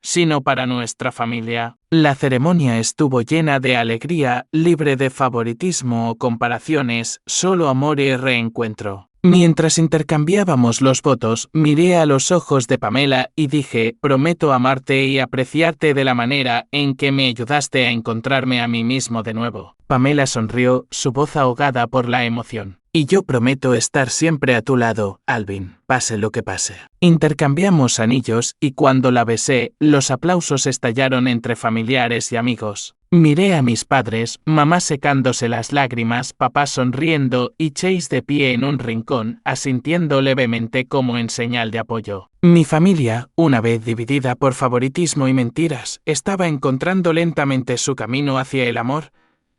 sino para nuestra familia. La ceremonia estuvo llena de alegría, libre de favoritismo o comparaciones, solo amor y reencuentro. Mientras intercambiábamos los votos, miré a los ojos de Pamela y dije, prometo amarte y apreciarte de la manera en que me ayudaste a encontrarme a mí mismo de nuevo. Pamela sonrió, su voz ahogada por la emoción. Y yo prometo estar siempre a tu lado, Alvin, pase lo que pase. Intercambiamos anillos y cuando la besé, los aplausos estallaron entre familiares y amigos. Miré a mis padres, mamá secándose las lágrimas, papá sonriendo y Chase de pie en un rincón, asintiendo levemente como en señal de apoyo. Mi familia, una vez dividida por favoritismo y mentiras, estaba encontrando lentamente su camino hacia el amor,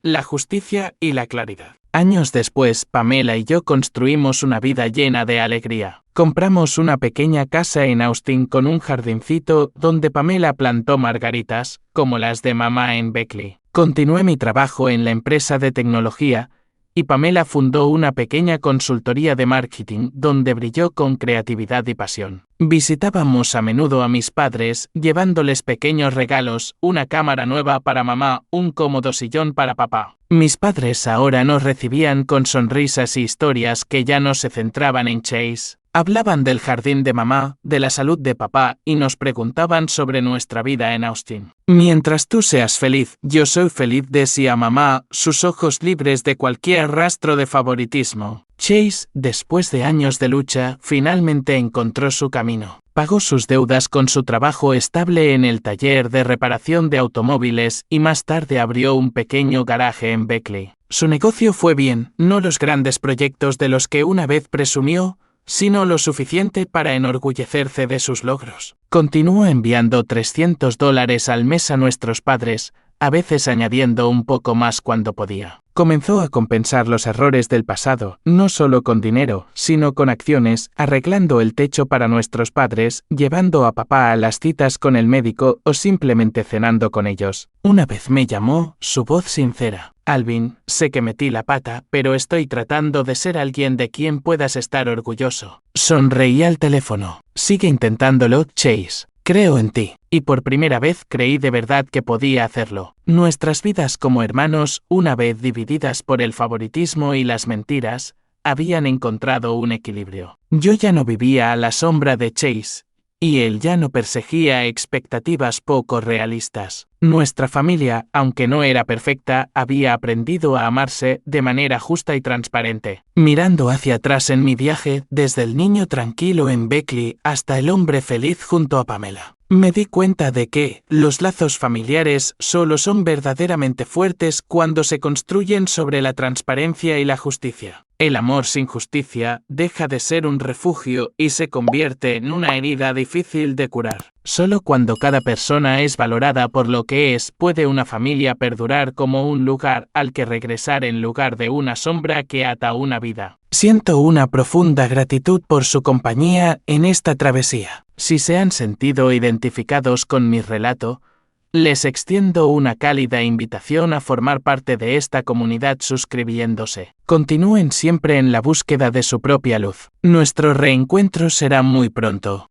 la justicia y la claridad. Años después, Pamela y yo construimos una vida llena de alegría. Compramos una pequeña casa en Austin con un jardincito donde Pamela plantó margaritas, como las de mamá en Beckley. Continué mi trabajo en la empresa de tecnología, y Pamela fundó una pequeña consultoría de marketing donde brilló con creatividad y pasión. Visitábamos a menudo a mis padres, llevándoles pequeños regalos, una cámara nueva para mamá, un cómodo sillón para papá. Mis padres ahora nos recibían con sonrisas y historias que ya no se centraban en Chase. Hablaban del jardín de mamá, de la salud de papá y nos preguntaban sobre nuestra vida en Austin. Mientras tú seas feliz, yo soy feliz, decía mamá, sus ojos libres de cualquier rastro de favoritismo. Chase, después de años de lucha, finalmente encontró su camino. Pagó sus deudas con su trabajo estable en el taller de reparación de automóviles y más tarde abrió un pequeño garaje en Beckley. Su negocio fue bien, no los grandes proyectos de los que una vez presumió, sino lo suficiente para enorgullecerse de sus logros. Continuó enviando $300 al mes a nuestros padres, a veces añadiendo un poco más cuando podía. Comenzó a compensar los errores del pasado, no solo con dinero, sino con acciones, arreglando el techo para nuestros padres, llevando a papá a las citas con el médico o simplemente cenando con ellos. Una vez me llamó, su voz sincera. Alvin, sé que metí la pata, pero estoy tratando de ser alguien de quien puedas estar orgulloso. Sonreí al teléfono. Sigue intentándolo, Chase. Creo en ti. Y por primera vez creí de verdad que podía hacerlo. Nuestras vidas como hermanos, una vez divididas por el favoritismo y las mentiras, habían encontrado un equilibrio. Yo ya no vivía a la sombra de Chase, y él ya no perseguía expectativas poco realistas. Nuestra familia, aunque no era perfecta, había aprendido a amarse de manera justa y transparente. Mirando hacia atrás en mi viaje, desde el niño tranquilo en Beckley hasta el hombre feliz junto a Pamela, me di cuenta de que los lazos familiares solo son verdaderamente fuertes cuando se construyen sobre la transparencia y la justicia. El amor sin justicia deja de ser un refugio y se convierte en una herida difícil de curar. Solo cuando cada persona es valorada por lo que es, puede una familia perdurar como un lugar al que regresar en lugar de una sombra que ata una vida. Siento una profunda gratitud por su compañía en esta travesía. Si se han sentido identificados con mi relato, les extiendo una cálida invitación a formar parte de esta comunidad suscribiéndose. Continúen siempre en la búsqueda de su propia luz. Nuestro reencuentro será muy pronto.